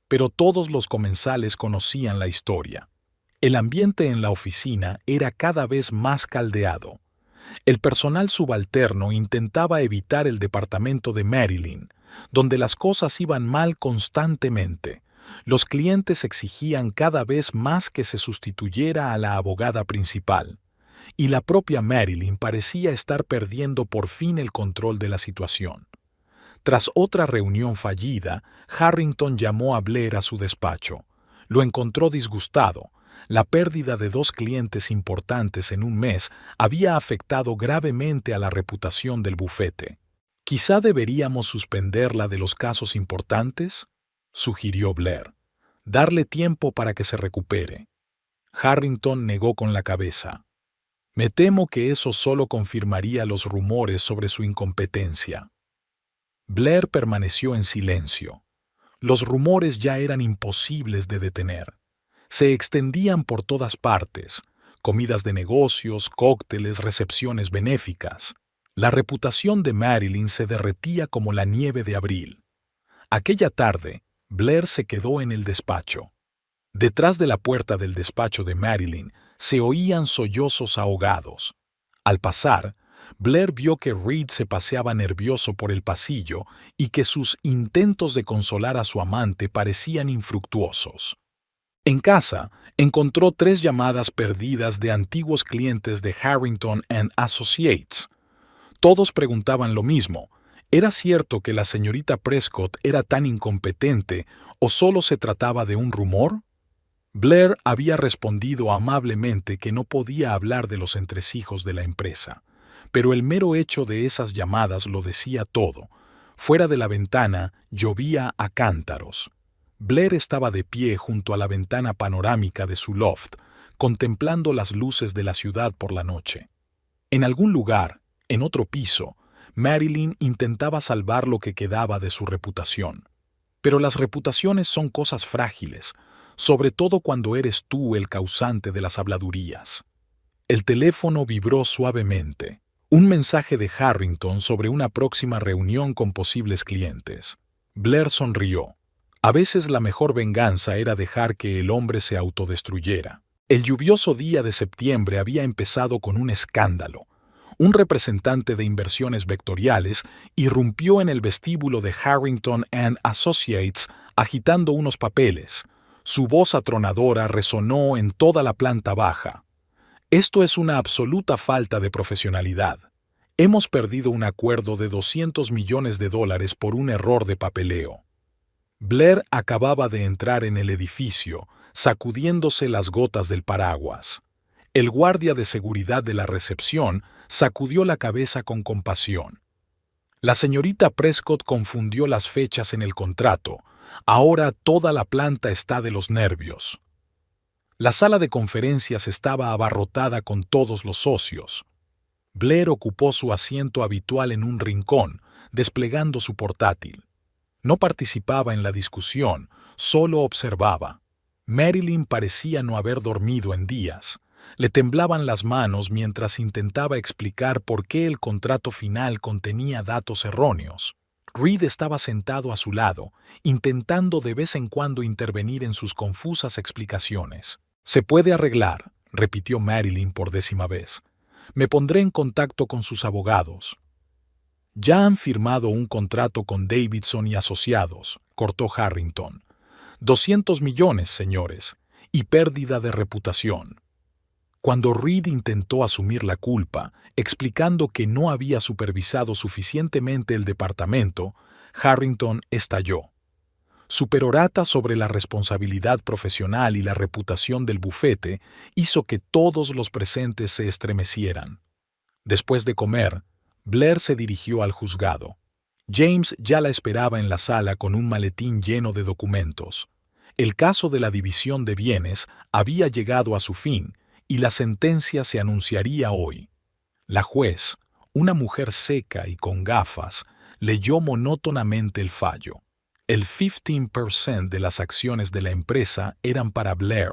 [SPEAKER 1] Pero todos los comensales conocían la historia. El ambiente en la oficina era cada vez más caldeado. El personal subalterno intentaba evitar el departamento de Marilyn, donde las cosas iban mal constantemente. Los clientes exigían cada vez más que se sustituyera a la abogada principal, y la propia Marilyn parecía estar perdiendo por fin el control de la situación. Tras otra reunión fallida, Harrington llamó a Blair a su despacho. Lo encontró disgustado. La pérdida de 2 clientes importantes en un mes había afectado gravemente a la reputación del bufete. «¿Quizá deberíamos suspenderla de los casos importantes?», sugirió Blair. «Darle tiempo para que se recupere». Harrington negó con la cabeza. «Me temo que eso solo confirmaría los rumores sobre su incompetencia». Blair permaneció en silencio. Los rumores ya eran imposibles de detener. Se extendían por todas partes: comidas de negocios, cócteles, recepciones benéficas. La reputación de Marilyn se derretía como la nieve de abril. Aquella tarde, Blair se quedó en el despacho. Detrás de la puerta del despacho de Marilyn se oían sollozos ahogados. Al pasar, Blair vio que Reed se paseaba nervioso por el pasillo y que sus intentos de consolar a su amante parecían infructuosos. En casa, encontró 3 llamadas perdidas de antiguos clientes de Harrington and Associates. Todos preguntaban lo mismo: ¿era cierto que la señorita Prescott era tan incompetente o solo se trataba de un rumor? Blair había respondido amablemente que no podía hablar de los entresijos de la empresa, pero el mero hecho de esas llamadas lo decía todo. Fuera de la ventana llovía a cántaros. Blair estaba de pie junto a la ventana panorámica de su loft, contemplando las luces de la ciudad por la noche. En algún lugar, en otro piso, Marilyn intentaba salvar lo que quedaba de su reputación. Pero las reputaciones son cosas frágiles, sobre todo cuando eres tú el causante de las habladurías. El teléfono vibró suavemente. Un mensaje de Harrington sobre una próxima reunión con posibles clientes. Blair sonrió. A veces la mejor venganza era dejar que el hombre se autodestruyera. El lluvioso día de septiembre había empezado con un escándalo. Un representante de inversiones vectoriales irrumpió en el vestíbulo de Harrington and Associates agitando unos papeles. Su voz atronadora resonó en toda la planta baja. Esto es una absoluta falta de profesionalidad. Hemos perdido un acuerdo de $200 millones por un error de papeleo. Blair acababa de entrar en el edificio, sacudiéndose las gotas del paraguas. El guardia de seguridad de la recepción sacudió la cabeza con compasión. La señorita Prescott confundió las fechas en el contrato. Ahora toda la planta está de los nervios. La sala de conferencias estaba abarrotada con todos los socios. Blair ocupó su asiento habitual en un rincón, desplegando su portátil. No participaba en la discusión, solo observaba. Marilyn parecía no haber dormido en días. Le temblaban las manos mientras intentaba explicar por qué el contrato final contenía datos erróneos. Reed estaba sentado a su lado, intentando de vez en cuando intervenir en sus confusas explicaciones. «Se puede arreglar», repitió Marilyn por 10ª vez. «Me pondré en contacto con sus abogados». «Ya han firmado un contrato con Davidson y Asociados», cortó Harrington. «200 millones, señores, y pérdida de reputación». Cuando Reed intentó asumir la culpa, explicando que no había supervisado suficientemente el departamento, Harrington estalló. Su perorata sobre la responsabilidad profesional y la reputación del bufete hizo que todos los presentes se estremecieran. Después de comer, Blair se dirigió al juzgado. James ya la esperaba en la sala con un maletín lleno de documentos. El caso de la división de bienes había llegado a su fin y la sentencia se anunciaría hoy. La juez, una mujer seca y con gafas, leyó monótonamente el fallo. El 15% de las acciones de la empresa eran para Blair.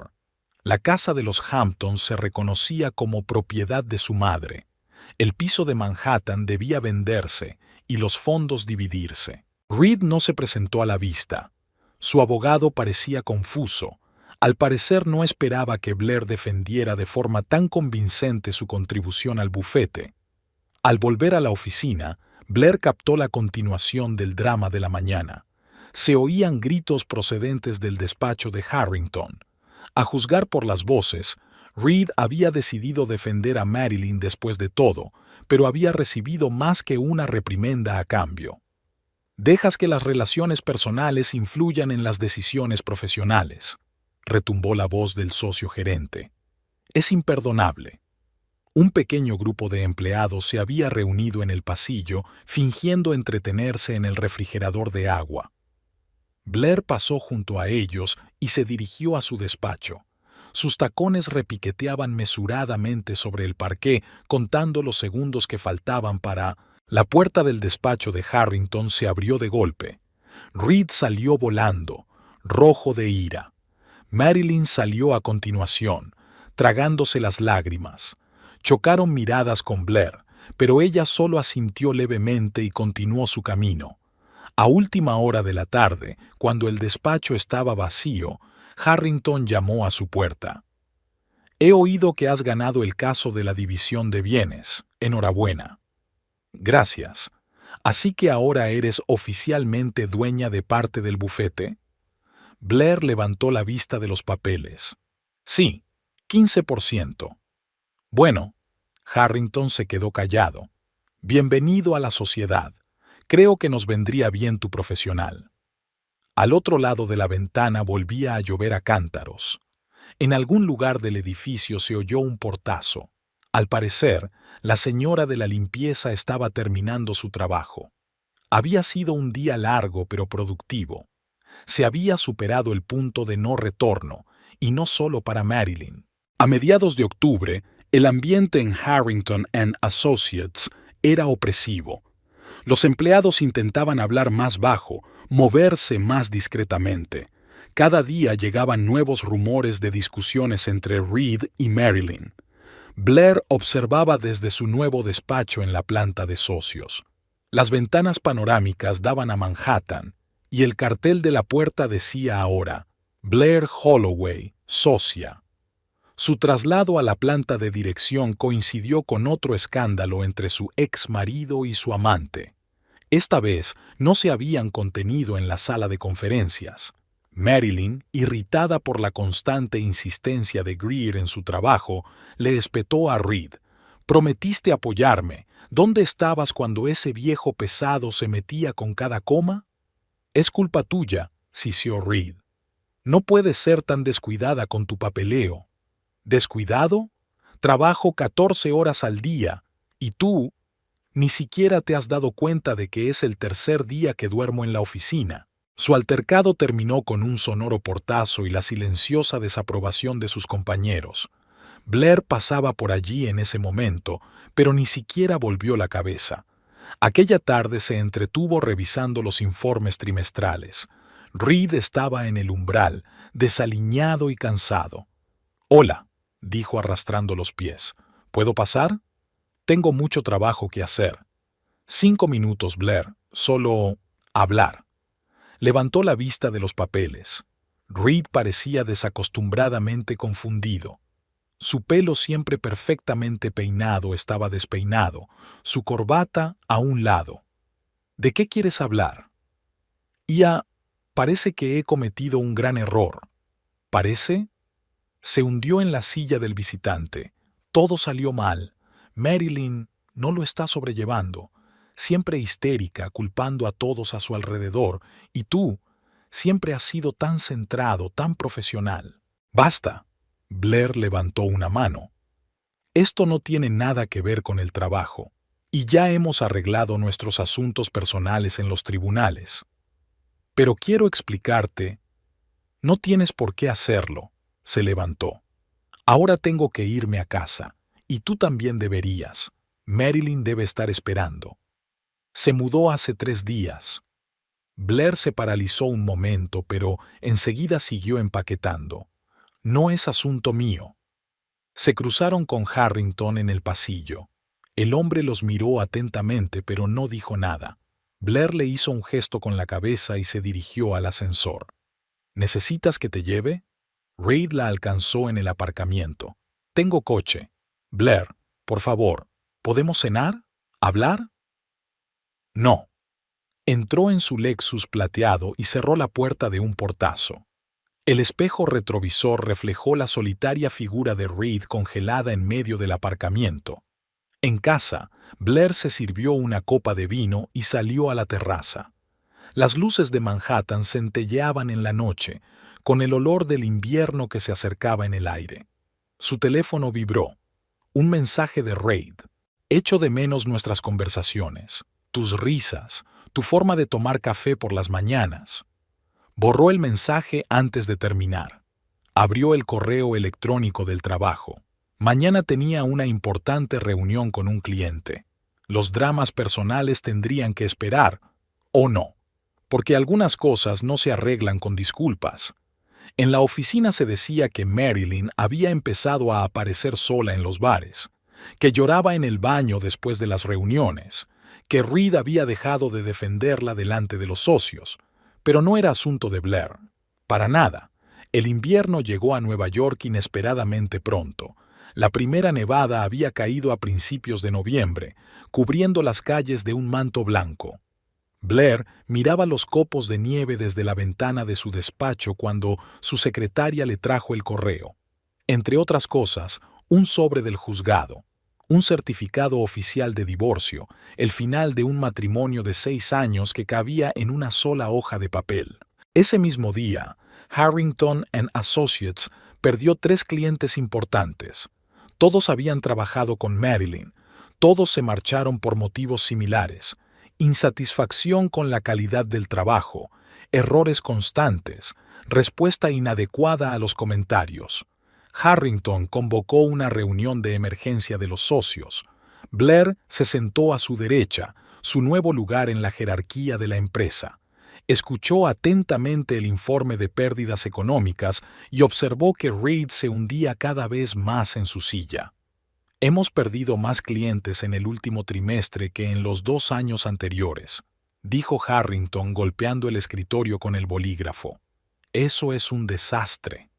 [SPEAKER 1] La casa de los Hamptons se reconocía como propiedad de su madre. El piso de Manhattan debía venderse y los fondos dividirse. Reed no se presentó a la vista. Su abogado parecía confuso. Al parecer no esperaba que Blair defendiera de forma tan convincente su contribución al bufete. Al volver a la oficina, Blair captó la continuación del drama de la mañana. Se oían gritos procedentes del despacho de Harrington. A juzgar por las voces, Reed había decidido defender a Marilyn después de todo, pero había recibido más que una reprimenda a cambio. «Dejas que las relaciones personales influyan en las decisiones profesionales», retumbó la voz del socio gerente. «Es imperdonable». Un pequeño grupo de empleados se había reunido en el pasillo, fingiendo entretenerse en el refrigerador de agua. Blair pasó junto a ellos y se dirigió a su despacho. Sus tacones repiqueteaban mesuradamente sobre el parqué, contando los segundos que faltaban para... La puerta del despacho de Harrington se abrió de golpe. Reed salió volando, rojo de ira. Marilyn salió a continuación, tragándose las lágrimas. Chocaron miradas con Blair, pero ella solo asintió levemente y continuó su camino. A última hora de la tarde, cuando el despacho estaba vacío, Harrington llamó a su puerta. «He oído que has ganado el caso de la división de bienes. Enhorabuena». «Gracias. ¿Así que ahora eres oficialmente dueña de parte del bufete?» Blair levantó la vista de los papeles. «Sí, 15%. «Bueno». Harrington se quedó callado. «Bienvenido a la sociedad. Creo que nos vendría bien tu profesional». Al otro lado de la ventana volvía a llover a cántaros. En algún lugar del edificio se oyó un portazo. Al parecer, la señora de la limpieza estaba terminando su trabajo. Había sido un día largo pero productivo. Se había superado el punto de no retorno, y no solo para Marilyn. A mediados de octubre, el ambiente en Harrington and Associates era opresivo. Los empleados intentaban hablar más bajo, moverse más discretamente. Cada día llegaban nuevos rumores de discusiones entre Reed y Marilyn. Blair observaba desde su nuevo despacho en la planta de socios. Las ventanas panorámicas daban a Manhattan, y el cartel de la puerta decía ahora, Blair Holloway, socia. Su traslado a la planta de dirección coincidió con otro escándalo entre su ex marido y su amante. Esta vez no se habían contenido en la sala de conferencias. Marilyn, irritada por la constante insistencia de Greer en su trabajo, le espetó a Reed. «Prometiste apoyarme. ¿Dónde estabas cuando ese viejo pesado se metía con cada coma?» «Es culpa tuya», sisió Reed. «No puedes ser tan descuidada con tu papeleo». «¿Descuidado? Trabajo 14 horas al día, y tú ni siquiera te has dado cuenta de que es el tercer día que duermo en la oficina». Su altercado terminó con un sonoro portazo y la silenciosa desaprobación de sus compañeros. Blair pasaba por allí en ese momento, pero ni siquiera volvió la cabeza. Aquella tarde se entretuvo revisando los informes trimestrales. Reed estaba en el umbral, desaliñado y cansado. «Hola», dijo arrastrando los pies. «¿Puedo pasar? Tengo mucho trabajo que hacer». «5 minutos, Blair. Solo hablar». Levantó la vista de los papeles. Reed parecía desacostumbradamente confundido. Su pelo siempre perfectamente peinado estaba despeinado, su corbata a un lado. «¿De qué quieres hablar?» Parece que he cometido un gran error». «¿Parece?» Se hundió en la silla del visitante. Todo salió mal. Marilyn no lo está sobrellevando. Siempre histérica, culpando a todos a su alrededor, y tú siempre has sido tan centrado, tan profesional. «Basta». Blair levantó una mano. «Esto no tiene nada que ver con el trabajo, y ya hemos arreglado nuestros asuntos personales en los tribunales. Pero quiero explicarte». «No tienes por qué hacerlo», se levantó. «Ahora tengo que irme a casa, y tú también deberías. Marilyn debe estar esperando. Se mudó hace 3 días». Blair se paralizó un momento, pero enseguida siguió empaquetando. «No es asunto mío». Se cruzaron con Harrington en el pasillo. El hombre los miró atentamente, pero no dijo nada. Blair le hizo un gesto con la cabeza y se dirigió al ascensor. «¿Necesitas que te lleve?» Reed la alcanzó en el aparcamiento. «Tengo coche». «Blair, por favor, ¿podemos cenar? ¿Hablar?» «No». Entró en su Lexus plateado y cerró la puerta de un portazo. El espejo retrovisor reflejó la solitaria figura de Reed congelada en medio del aparcamiento. En casa, Blair se sirvió una copa de vino y salió a la terraza. Las luces de Manhattan centelleaban en la noche, con el olor del invierno que se acercaba en el aire. Su teléfono vibró. Un mensaje de Reed. «Echo de menos nuestras conversaciones, tus risas, tu forma de tomar café por las mañanas». Borró el mensaje antes de terminar. Abrió el correo electrónico del trabajo. Mañana tenía una importante reunión con un cliente. Los dramas personales tendrían que esperar, o no, porque algunas cosas no se arreglan con disculpas. En la oficina se decía que Marilyn había empezado a aparecer sola en los bares, que lloraba en el baño después de las reuniones, que Reed había dejado de defenderla delante de los socios, pero no era asunto de Blair. Para nada. El invierno llegó a Nueva York inesperadamente pronto. La primera nevada había caído a principios de noviembre, cubriendo las calles de un manto blanco. Blair miraba los copos de nieve desde la ventana de su despacho cuando su secretaria le trajo el correo. Entre otras cosas, un sobre del juzgado, un certificado oficial de divorcio, el final de un matrimonio de 6 años que cabía en una sola hoja de papel. Ese mismo día, Harrington and Associates perdió 3 clientes importantes. Todos habían trabajado con Marilyn, todos se marcharon por motivos similares: insatisfacción con la calidad del trabajo, errores constantes, respuesta inadecuada a los comentarios. Harrington convocó una reunión de emergencia de los socios. Blair se sentó a su derecha, su nuevo lugar en la jerarquía de la empresa. Escuchó atentamente el informe de pérdidas económicas y observó que Reed se hundía cada vez más en su silla. Hemos perdido más clientes en el último trimestre que en los 2 años anteriores, dijo Harrington golpeando el escritorio con el bolígrafo. Eso es un desastre.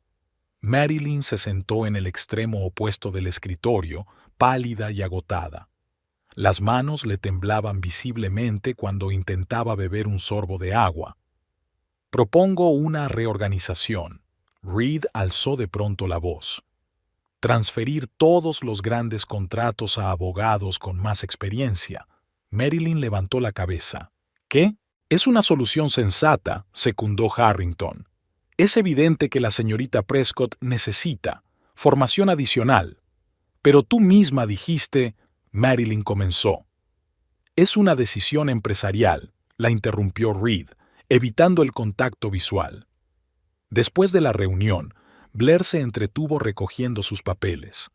[SPEAKER 1] Marilyn se sentó en el extremo opuesto del escritorio, pálida y agotada. Las manos le temblaban visiblemente cuando intentaba beber un sorbo de agua. Propongo una reorganización. Reed alzó de pronto la voz. Transferir todos los grandes contratos a abogados con más experiencia. Marilyn levantó la cabeza. ¿Qué? Es una solución sensata, secundó Harrington. Es evidente que la señorita Prescott necesita formación adicional. Pero tú misma dijiste, Marilyn comenzó. Es una decisión empresarial, la interrumpió Reed, evitando el contacto visual. Después de la reunión, Blair se entretuvo recogiendo sus papeles.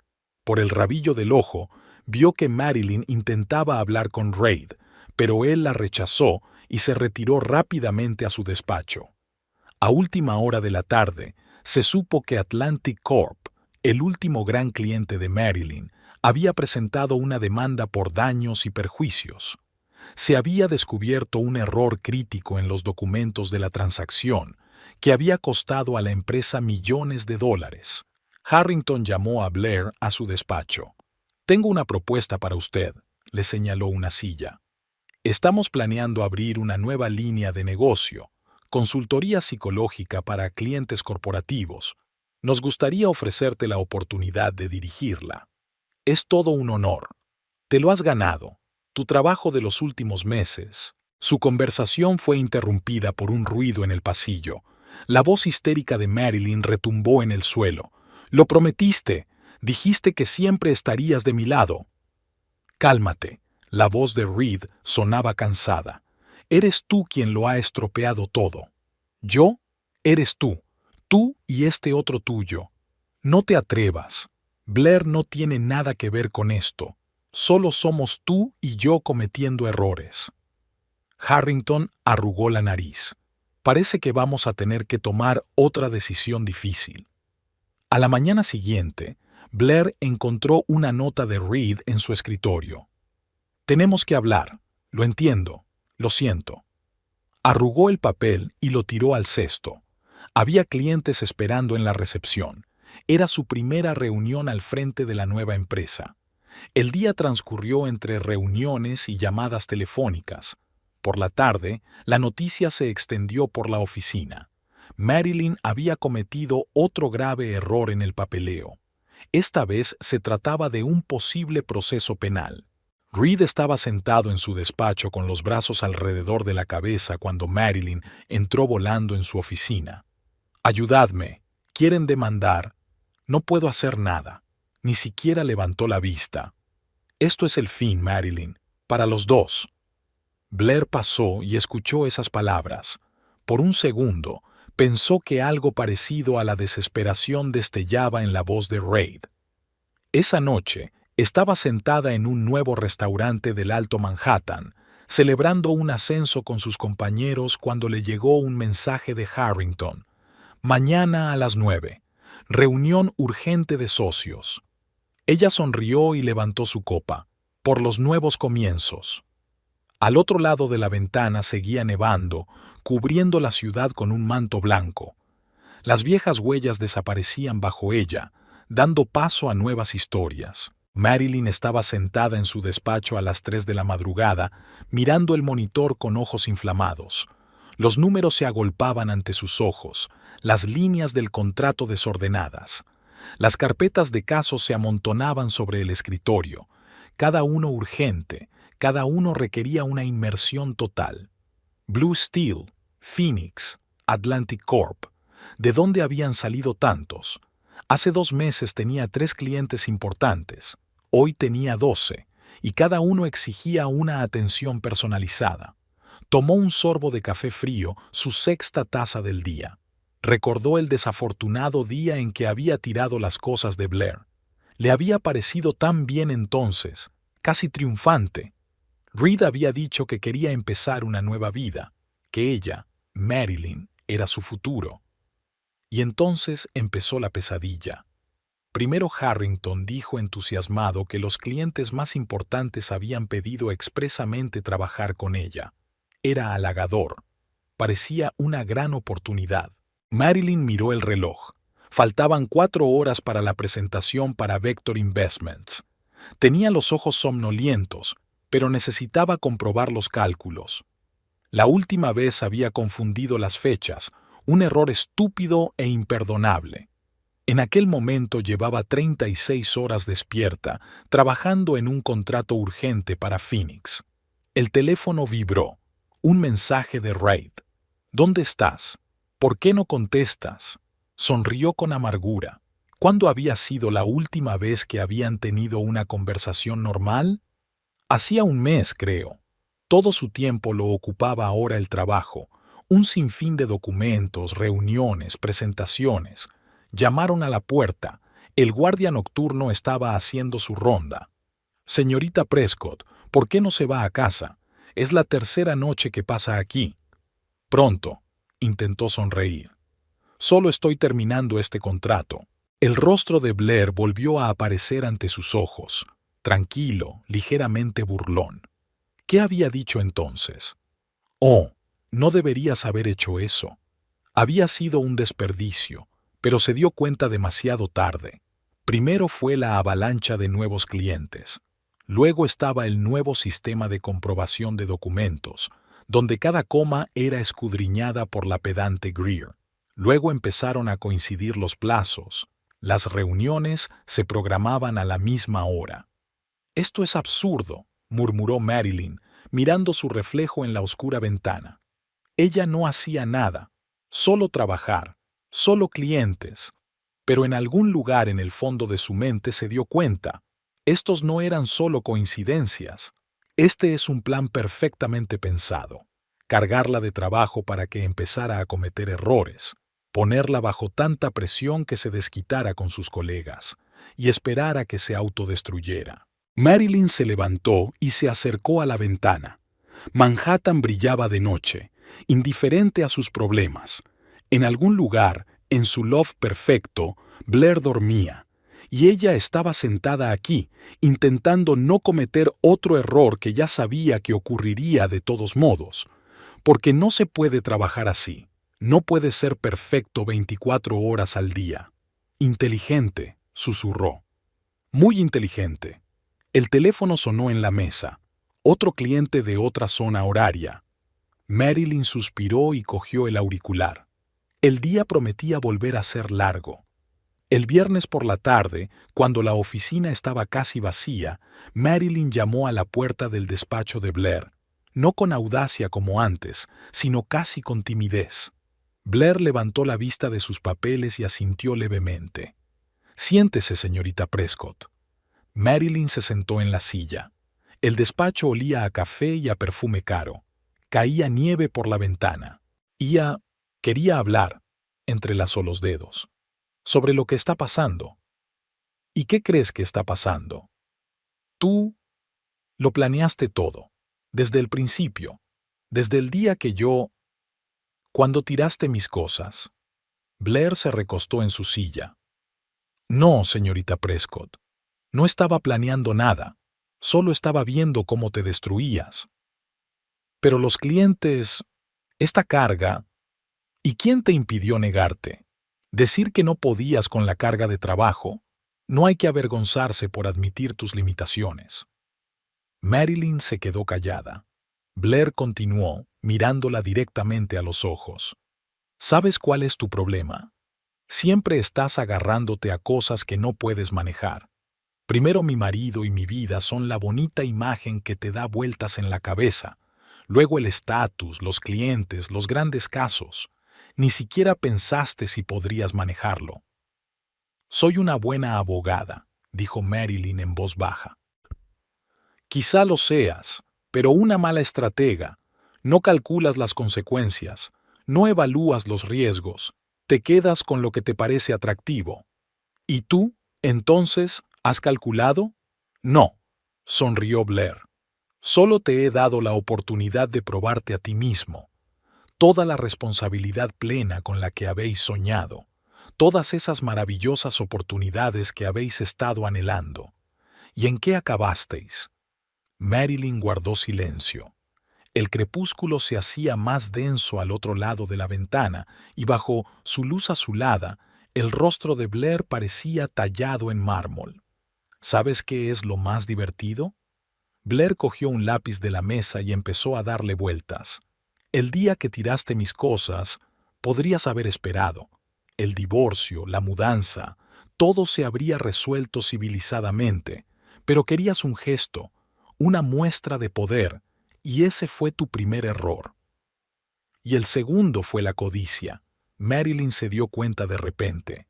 [SPEAKER 1] Por el rabillo del ojo, vio que Marilyn intentaba hablar con Reed, pero él la rechazó y se retiró rápidamente a su despacho. A última hora de la tarde, se supo que Atlantic Corp, el último gran cliente de Marilyn, había presentado una demanda por daños y perjuicios. Se había descubierto un error crítico en los documentos de la transacción, que había costado a la empresa millones de dólares. Harrington llamó a Blair a su despacho. «Tengo una propuesta para usted», le señaló una silla. «Estamos planeando abrir una nueva línea de negocio, consultoría psicológica para clientes corporativos. Nos gustaría ofrecerte la oportunidad de dirigirla. Es todo un honor. Te lo has ganado. Tu trabajo de los últimos meses». Su conversación fue interrumpida por un ruido en el pasillo. La voz histérica de Marilyn retumbó en el suelo. «Lo prometiste. Dijiste que siempre estarías de mi lado». «Cálmate». La voz de Reed sonaba cansada. «Eres tú quien lo ha estropeado todo». «¿Yo? Eres tú. Tú y este otro tuyo. No te atrevas. Blair no tiene nada que ver con esto. Solo somos tú y yo cometiendo errores». Harrington arrugó la nariz. «Parece que vamos a tener que tomar otra decisión difícil». A la mañana siguiente, Blair encontró una nota de Reed en su escritorio. «Tenemos que hablar. Lo entiendo. Lo siento». Arrugó el papel y lo tiró al cesto. Había clientes esperando en la recepción. Era su primera reunión al frente de la nueva empresa. El día transcurrió entre reuniones y llamadas telefónicas. Por la tarde, la noticia se extendió por la oficina. Marilyn había cometido otro grave error en el papeleo. Esta vez se trataba de un posible proceso penal. Reed estaba sentado en su despacho con los brazos alrededor de la cabeza cuando Marilyn entró volando en su oficina. «Ayudadme. Quieren demandar». «No puedo hacer nada». Ni siquiera levantó la vista. «Esto es el fin, Marilyn. Para los dos». Blair pasó y escuchó esas palabras. Por un segundo, pensó que algo parecido a la desesperación destellaba en la voz de Reed. Esa noche, estaba sentada en un nuevo restaurante del Alto Manhattan, celebrando un ascenso con sus compañeros cuando le llegó un mensaje de Harrington. «Mañana a las 9. Reunión urgente de socios». Ella sonrió y levantó su copa. «Por los nuevos comienzos». Al otro lado de la ventana seguía nevando, cubriendo la ciudad con un manto blanco. Las viejas huellas desaparecían bajo ella, dando paso a nuevas historias. Marilyn estaba sentada en su despacho a las 3 de la madrugada, mirando el monitor con ojos inflamados. Los números se agolpaban ante sus ojos, las líneas del contrato desordenadas. Las carpetas de casos se amontonaban sobre el escritorio, cada uno urgente, cada uno requería una inmersión total. Blue Steel, Phoenix, Atlantic Corp. ¿De dónde habían salido tantos? Hace 2 meses tenía 3 clientes importantes, hoy tenía 12, y cada uno exigía una atención personalizada. Tomó un sorbo de café frío, su sexta taza del día. Recordó el desafortunado día en que había tirado las cosas de Blair. Le había parecido tan bien entonces, casi triunfante. Reed había dicho que quería empezar una nueva vida, que ella, Marilyn, era su futuro. Y entonces empezó la pesadilla. Primero Harrington dijo entusiasmado que los clientes más importantes habían pedido expresamente trabajar con ella. Era halagador. Parecía una gran oportunidad. Marilyn miró el reloj. Faltaban 4 horas para la presentación para Vector Investments. Tenía los ojos somnolientos, pero necesitaba comprobar los cálculos. La última vez había confundido las fechas, un error estúpido e imperdonable. En aquel momento llevaba 36 horas despierta, trabajando en un contrato urgente para Phoenix. El teléfono vibró. Un mensaje de Reid. ¿Dónde estás? ¿Por qué no contestas? Sonrió con amargura. ¿Cuándo había sido la última vez que habían tenido una conversación normal? Hacía un mes, creo. Todo su tiempo lo ocupaba ahora el trabajo. Un sinfín de documentos, reuniones, presentaciones. Llamaron a la puerta. El guardia nocturno estaba haciendo su ronda. Señorita Prescott, ¿por qué no se va a casa? Es la tercera noche que pasa aquí. Pronto, intentó sonreír. Solo estoy terminando este contrato. El rostro de Blair volvió a aparecer ante sus ojos, tranquilo, ligeramente burlón. ¿Qué había dicho entonces? Oh, no deberías haber hecho eso. Había sido un desperdicio, pero se dio cuenta demasiado tarde. Primero fue la avalancha de nuevos clientes. Luego estaba el nuevo sistema de comprobación de documentos, donde cada coma era escudriñada por la pedante Greer. Luego empezaron a coincidir los plazos. Las reuniones se programaban a la misma hora. «Esto es absurdo», murmuró Marilyn, mirando su reflejo en la oscura ventana. Ella no hacía nada, solo trabajar, solo clientes. Pero en algún lugar en el fondo de su mente se dio cuenta. Estos no eran solo coincidencias. Este es un plan perfectamente pensado. Cargarla de trabajo para que empezara a cometer errores, ponerla bajo tanta presión que se desquitara con sus colegas, y esperar a que se autodestruyera. Marilyn se levantó y se acercó a la ventana. Manhattan brillaba de noche, indiferente a sus problemas. En algún lugar, en su loft perfecto, Blair dormía, y ella estaba sentada aquí, intentando no cometer otro error que ya sabía que ocurriría de todos modos. Porque no se puede trabajar así. No puede ser perfecto 24 horas al día. Inteligente, susurró. Muy inteligente. El teléfono sonó en la mesa. Otro cliente de otra zona horaria. Marilyn suspiró y cogió el auricular. El día prometía volver a ser largo. El viernes por la tarde, cuando la oficina estaba casi vacía, Marilyn llamó a la puerta del despacho de Blair, no con audacia como antes, sino casi con timidez. Blair levantó la vista de sus papeles y asintió levemente. «Siéntese, señorita Prescott». Marilyn se sentó en la silla. El despacho olía a café y a perfume caro. Caía nieve por la ventana. Quería hablar, entrelazó los dedos, sobre lo que está pasando. ¿Y qué crees que está pasando? Tú lo planeaste todo, desde el principio, desde el día que cuando tiraste mis cosas. Blair se recostó en su silla. No, señorita Prescott, no estaba planeando nada, solo estaba viendo cómo te destruías. Pero los clientes, esta carga, ¿y quién te impidió negarte? Decir que no podías con la carga de trabajo. No hay que avergonzarse por admitir tus limitaciones. Marilyn se quedó callada. Blair continuó, mirándola directamente a los ojos. ¿Sabes cuál es tu problema? Siempre estás agarrándote a cosas que no puedes manejar. Primero mi marido y mi vida son la bonita imagen que te da vueltas en la cabeza. Luego el estatus, los clientes, los grandes casos. Ni siquiera pensaste si podrías manejarlo. Soy una buena abogada, dijo Marilyn en voz baja. Quizá lo seas, pero una mala estratega. No calculas las consecuencias, no evalúas los riesgos, te quedas con lo que te parece atractivo. ¿Y tú, entonces, has calculado? No, sonrió Blair. Solo te he dado la oportunidad de probarte a ti mismo. Toda la responsabilidad plena con la que habéis soñado, todas esas maravillosas oportunidades que habéis estado anhelando. ¿Y en qué acabasteis? Marilyn guardó silencio. El crepúsculo se hacía más denso al otro lado de la ventana y bajo su luz azulada, el rostro de Blair parecía tallado en mármol. ¿Sabes qué es lo más divertido? Blair cogió un lápiz de la mesa y empezó a darle vueltas. El día que tiraste mis cosas, podrías haber esperado. El divorcio, la mudanza, todo se habría resuelto civilizadamente, pero querías un gesto, una muestra de poder, y ese fue tu primer error. Y el segundo fue la codicia. Marilyn se dio cuenta de repente.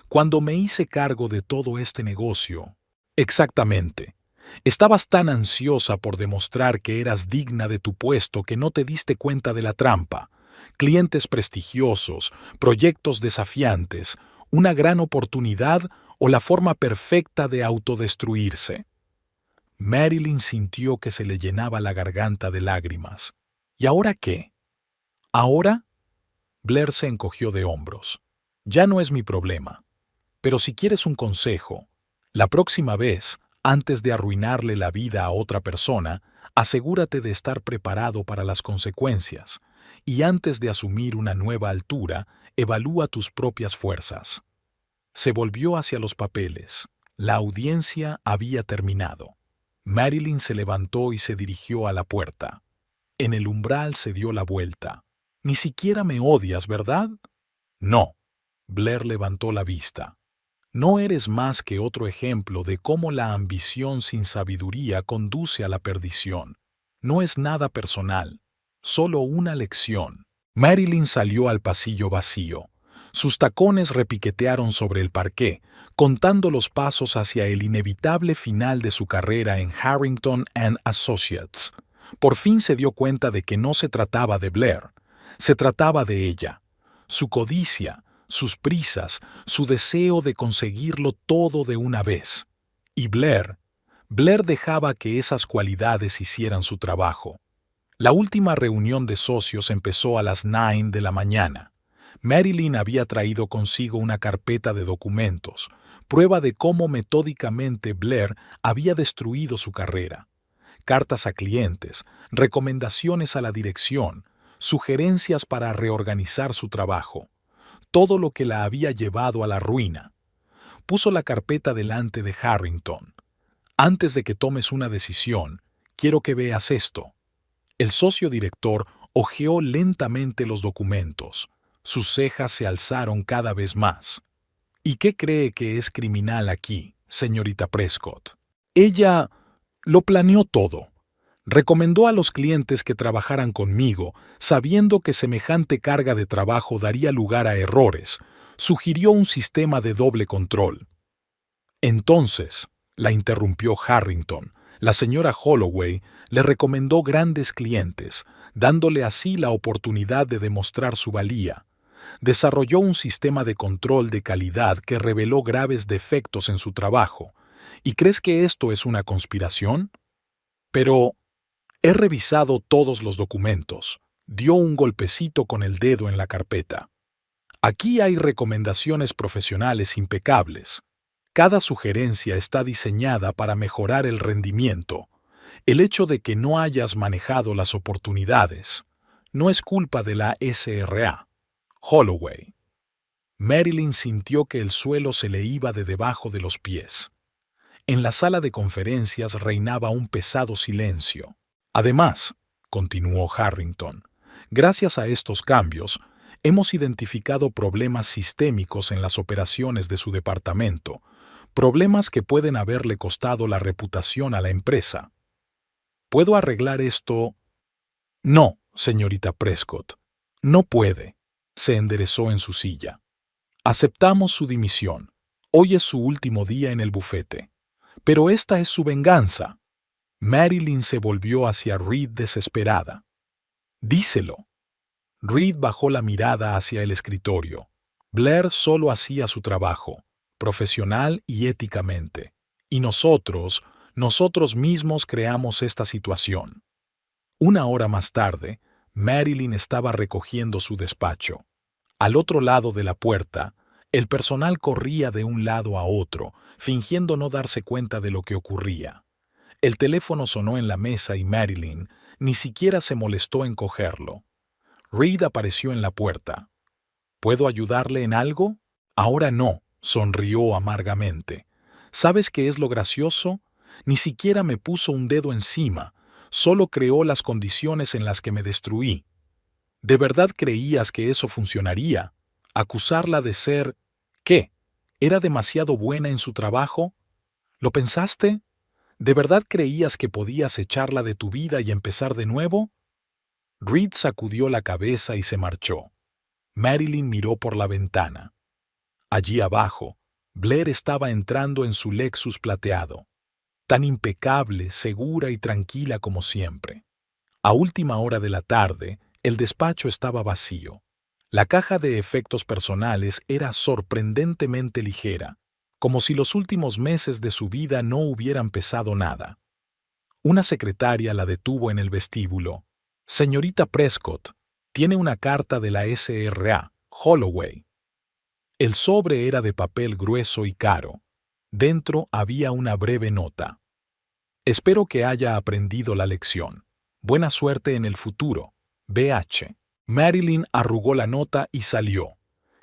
[SPEAKER 1] Cuando me hice cargo de todo este negocio. Exactamente. Estabas tan ansiosa por demostrar que eras digna de tu puesto que no te diste cuenta de la trampa. Clientes prestigiosos, proyectos desafiantes, una gran oportunidad o la forma perfecta de autodestruirse. Marilyn sintió que se le llenaba la garganta de lágrimas. ¿Y ahora qué? ¿Ahora? Blair se encogió de hombros. Ya no es mi problema. Pero si quieres un consejo, la próxima vez, antes de arruinarle la vida a otra persona, asegúrate de estar preparado para las consecuencias, y antes de asumir una nueva altura, evalúa tus propias fuerzas. Se volvió hacia los papeles. La audiencia había terminado. Marilyn se levantó y se dirigió a la puerta. En el umbral se dio la vuelta. «Ni siquiera me odias, ¿verdad?» «No». Blair levantó la vista. «No eres más que otro ejemplo de cómo la ambición sin sabiduría conduce a la perdición. No es nada personal, solo una lección». Marilyn salió al pasillo vacío. Sus tacones repiquetearon sobre el parqué, contando los pasos hacia el inevitable final de su carrera en Harrington and Associates. Por fin se dio cuenta de que no se trataba de Blair, se trataba de ella. Su codicia, sus prisas, su deseo de conseguirlo todo de una vez. Y Blair dejaba que esas cualidades hicieran su trabajo. La última reunión de socios empezó a las 9 de la mañana. Marilyn había traído consigo una carpeta de documentos, prueba de cómo metódicamente Blair había destruido su carrera. Cartas a clientes, recomendaciones a la dirección, sugerencias para reorganizar su trabajo. Todo lo que la había llevado a la ruina. Puso la carpeta delante de Harrington. «Antes de que tomes una decisión, quiero que veas esto». El socio director hojeó lentamente los documentos. Sus cejas se alzaron cada vez más. «¿Y qué cree que es criminal aquí, señorita Prescott?» Ella lo planeó todo. Recomendó a los clientes que trabajaran conmigo, sabiendo que semejante carga de trabajo daría lugar a errores. Sugirió un sistema de doble control. Entonces, la interrumpió Harrington, la señora Holloway le recomendó grandes clientes, dándole así la oportunidad de demostrar su valía. Desarrolló un sistema de control de calidad que reveló graves defectos en su trabajo. ¿Y crees que esto es una conspiración? Pero he revisado todos los documentos. Dio un golpecito con el dedo en la carpeta. Aquí hay recomendaciones profesionales impecables. Cada sugerencia está diseñada para mejorar el rendimiento. El hecho de que no hayas manejado las oportunidades no es culpa de la SRA. Holloway. Marilyn sintió que el suelo se le iba de debajo de los pies. En la sala de conferencias reinaba un pesado silencio. Además, continuó Harrington, gracias a estos cambios, hemos identificado problemas sistémicos en las operaciones de su departamento, problemas que pueden haberle costado la reputación a la empresa. ¿Puedo arreglar esto? No, señorita Prescott, no puede. Se enderezó en su silla. Aceptamos su dimisión. Hoy es su último día en el bufete. Pero esta es su venganza. Marilyn se volvió hacia Reed desesperada. Díselo. Reed bajó la mirada hacia el escritorio. Blair solo hacía su trabajo, profesional y éticamente. Y nosotros mismos creamos esta situación. Una hora más tarde, Marilyn estaba recogiendo su despacho. Al otro lado de la puerta, el personal corría de un lado a otro, fingiendo no darse cuenta de lo que ocurría. El teléfono sonó en la mesa y Marilyn ni siquiera se molestó en cogerlo. Reed apareció en la puerta. ¿Puedo ayudarle en algo? Ahora no, sonrió amargamente. ¿Sabes qué es lo gracioso? Ni siquiera me puso un dedo encima, solo creó las condiciones en las que me destruí. ¿De verdad creías que eso funcionaría? ¿Acusarla de ser... ¿qué? ¿Era demasiado buena en su trabajo? ¿Lo pensaste? ¿De verdad creías que podías echarla de tu vida y empezar de nuevo? Reed sacudió la cabeza y se marchó. Marilyn miró por la ventana. Allí abajo, Blair estaba entrando en su Lexus plateado, tan impecable, segura y tranquila como siempre. A última hora de la tarde, el despacho estaba vacío. La caja de efectos personales era sorprendentemente ligera, como si los últimos meses de su vida no hubieran pesado nada. Una secretaria la detuvo en el vestíbulo. «Señorita Prescott, tiene una carta de la SRA, Holloway». El sobre era de papel grueso y caro. Dentro había una breve nota. «Espero que haya aprendido la lección. Buena suerte en el futuro. BH». Marilyn arrugó la nota y salió.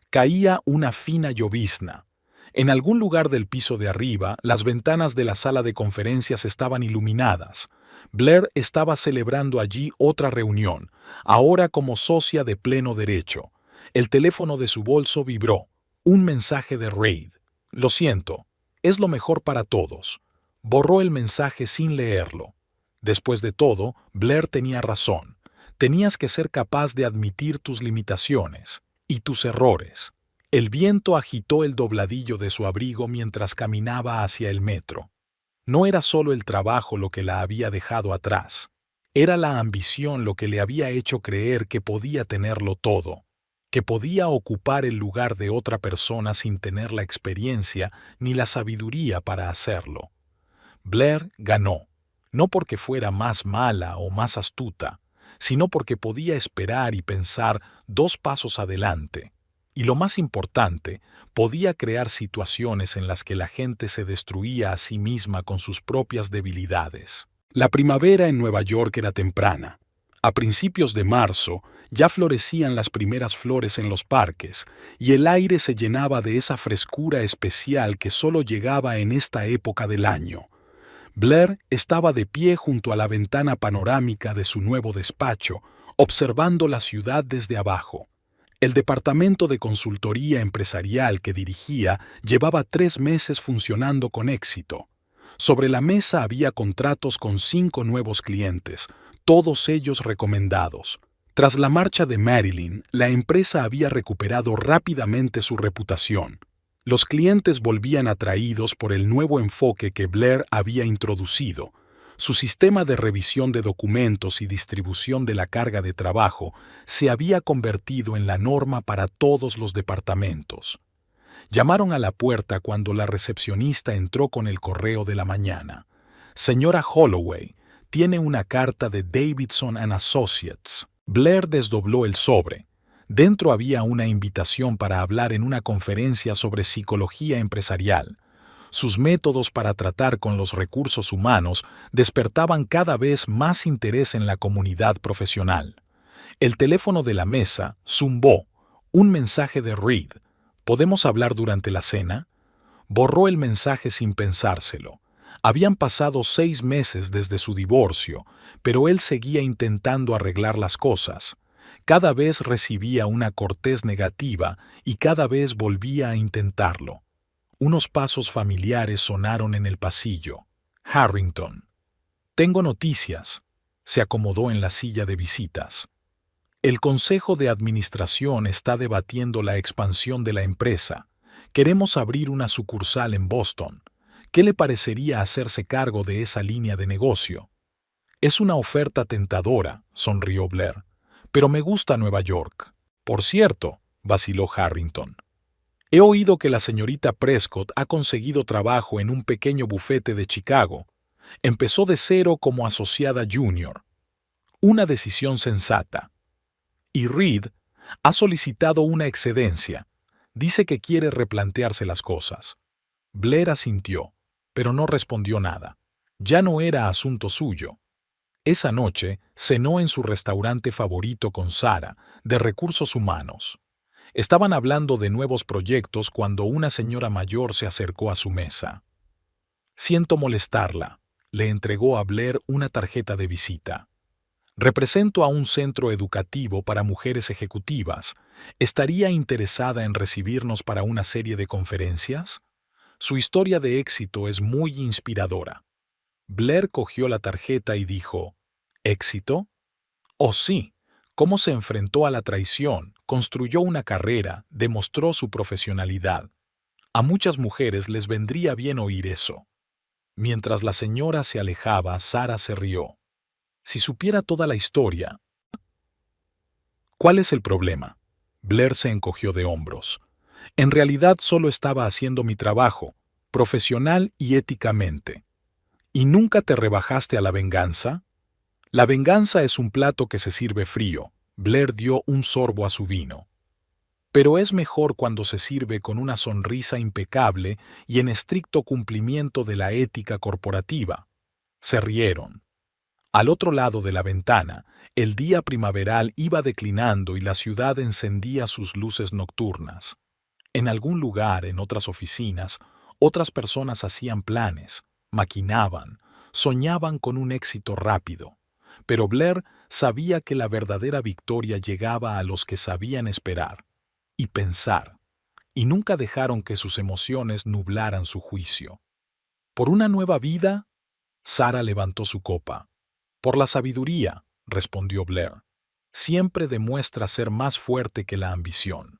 [SPEAKER 1] Caía una fina llovizna. En algún lugar del piso de arriba, las ventanas de la sala de conferencias estaban iluminadas. Blair estaba celebrando allí otra reunión, ahora como socia de pleno derecho. El teléfono de su bolso vibró. Un mensaje de Reed. «Lo siento, es lo mejor para todos». Borró el mensaje sin leerlo. Después de todo, Blair tenía razón. Tenías que ser capaz de admitir tus limitaciones y tus errores. El viento agitó el dobladillo de su abrigo mientras caminaba hacia el metro. No era solo el trabajo lo que la había dejado atrás. Era la ambición lo que le había hecho creer que podía tenerlo todo, que podía ocupar el lugar de otra persona sin tener la experiencia ni la sabiduría para hacerlo. Blair ganó, no porque fuera más mala o más astuta, sino porque podía esperar y pensar 2 pasos adelante. Y lo más importante, podía crear situaciones en las que la gente se destruía a sí misma con sus propias debilidades. La primavera en Nueva York era temprana. A principios de marzo ya florecían las primeras flores en los parques y el aire se llenaba de esa frescura especial que solo llegaba en esta época del año. Blair estaba de pie junto a la ventana panorámica de su nuevo despacho, observando la ciudad desde abajo. El departamento de consultoría empresarial que dirigía llevaba 3 meses funcionando con éxito. Sobre la mesa había contratos con 5 nuevos clientes, todos ellos recomendados. Tras la marcha de Marilyn, la empresa había recuperado rápidamente su reputación. Los clientes volvían atraídos por el nuevo enfoque que Blair había introducido. Su sistema de revisión de documentos y distribución de la carga de trabajo se había convertido en la norma para todos los departamentos. Llamaron a la puerta cuando la recepcionista entró con el correo de la mañana. «Señora Holloway, tiene una carta de Davidson & Associates». Blair desdobló el sobre. Dentro había una invitación para hablar en una conferencia sobre psicología empresarial. Sus métodos para tratar con los recursos humanos despertaban cada vez más interés en la comunidad profesional. El teléfono de la mesa zumbó. Un mensaje de Reed. «¿Podemos hablar durante la cena?» Borró el mensaje sin pensárselo. Habían pasado 6 meses desde su divorcio, pero él seguía intentando arreglar las cosas. Cada vez recibía una cortez negativa y cada vez volvía a intentarlo. Unos pasos familiares sonaron en el pasillo. Harrington. «Tengo noticias». Se acomodó en la silla de visitas. «El Consejo de Administración está debatiendo la expansión de la empresa. Queremos abrir una sucursal en Boston. ¿Qué le parecería hacerse cargo de esa línea de negocio? Es una oferta tentadora, sonrió Blair, pero me gusta Nueva York. Por cierto, vaciló Harrington. He oído que la señorita Prescott ha conseguido trabajo en un pequeño bufete de Chicago. Empezó de cero como asociada junior. Una decisión sensata. Y Reed ha solicitado una excedencia. Dice que quiere replantearse las cosas. Blair asintió, pero no respondió nada. Ya no era asunto suyo. Esa noche cenó en su restaurante favorito con Sarah, de recursos humanos. Estaban hablando de nuevos proyectos cuando una señora mayor se acercó a su mesa. Siento molestarla, le entregó a Blair una tarjeta de visita. Represento a un centro educativo para mujeres ejecutivas. ¿Estaría interesada en recibirnos para una serie de conferencias? Su historia de éxito es muy inspiradora. Blair cogió la tarjeta y dijo, ¿éxito? Oh sí, cómo se enfrentó a la traición, construyó una carrera, demostró su profesionalidad. A muchas mujeres les vendría bien oír eso. Mientras la señora se alejaba, Sarah se rió. Si supiera toda la historia. ¿Cuál es el problema? Blair se encogió de hombros. En realidad solo estaba haciendo mi trabajo, profesional y éticamente. ¿Y nunca te rebajaste a la venganza? La venganza es un plato que se sirve frío. Blair dio un sorbo a su vino. Pero es mejor cuando se sirve con una sonrisa impecable y en estricto cumplimiento de la ética corporativa. Se rieron. Al otro lado de la ventana, el día primaveral iba declinando y la ciudad encendía sus luces nocturnas. En algún lugar, en otras oficinas, otras personas hacían planes, maquinaban, soñaban con un éxito rápido. Pero Blair sabía que la verdadera victoria llegaba a los que sabían esperar y pensar, y nunca dejaron que sus emociones nublaran su juicio. ¿Por una nueva vida? Sarah levantó su copa. Por la sabiduría, respondió Blair. Siempre demuestra ser más fuerte que la ambición.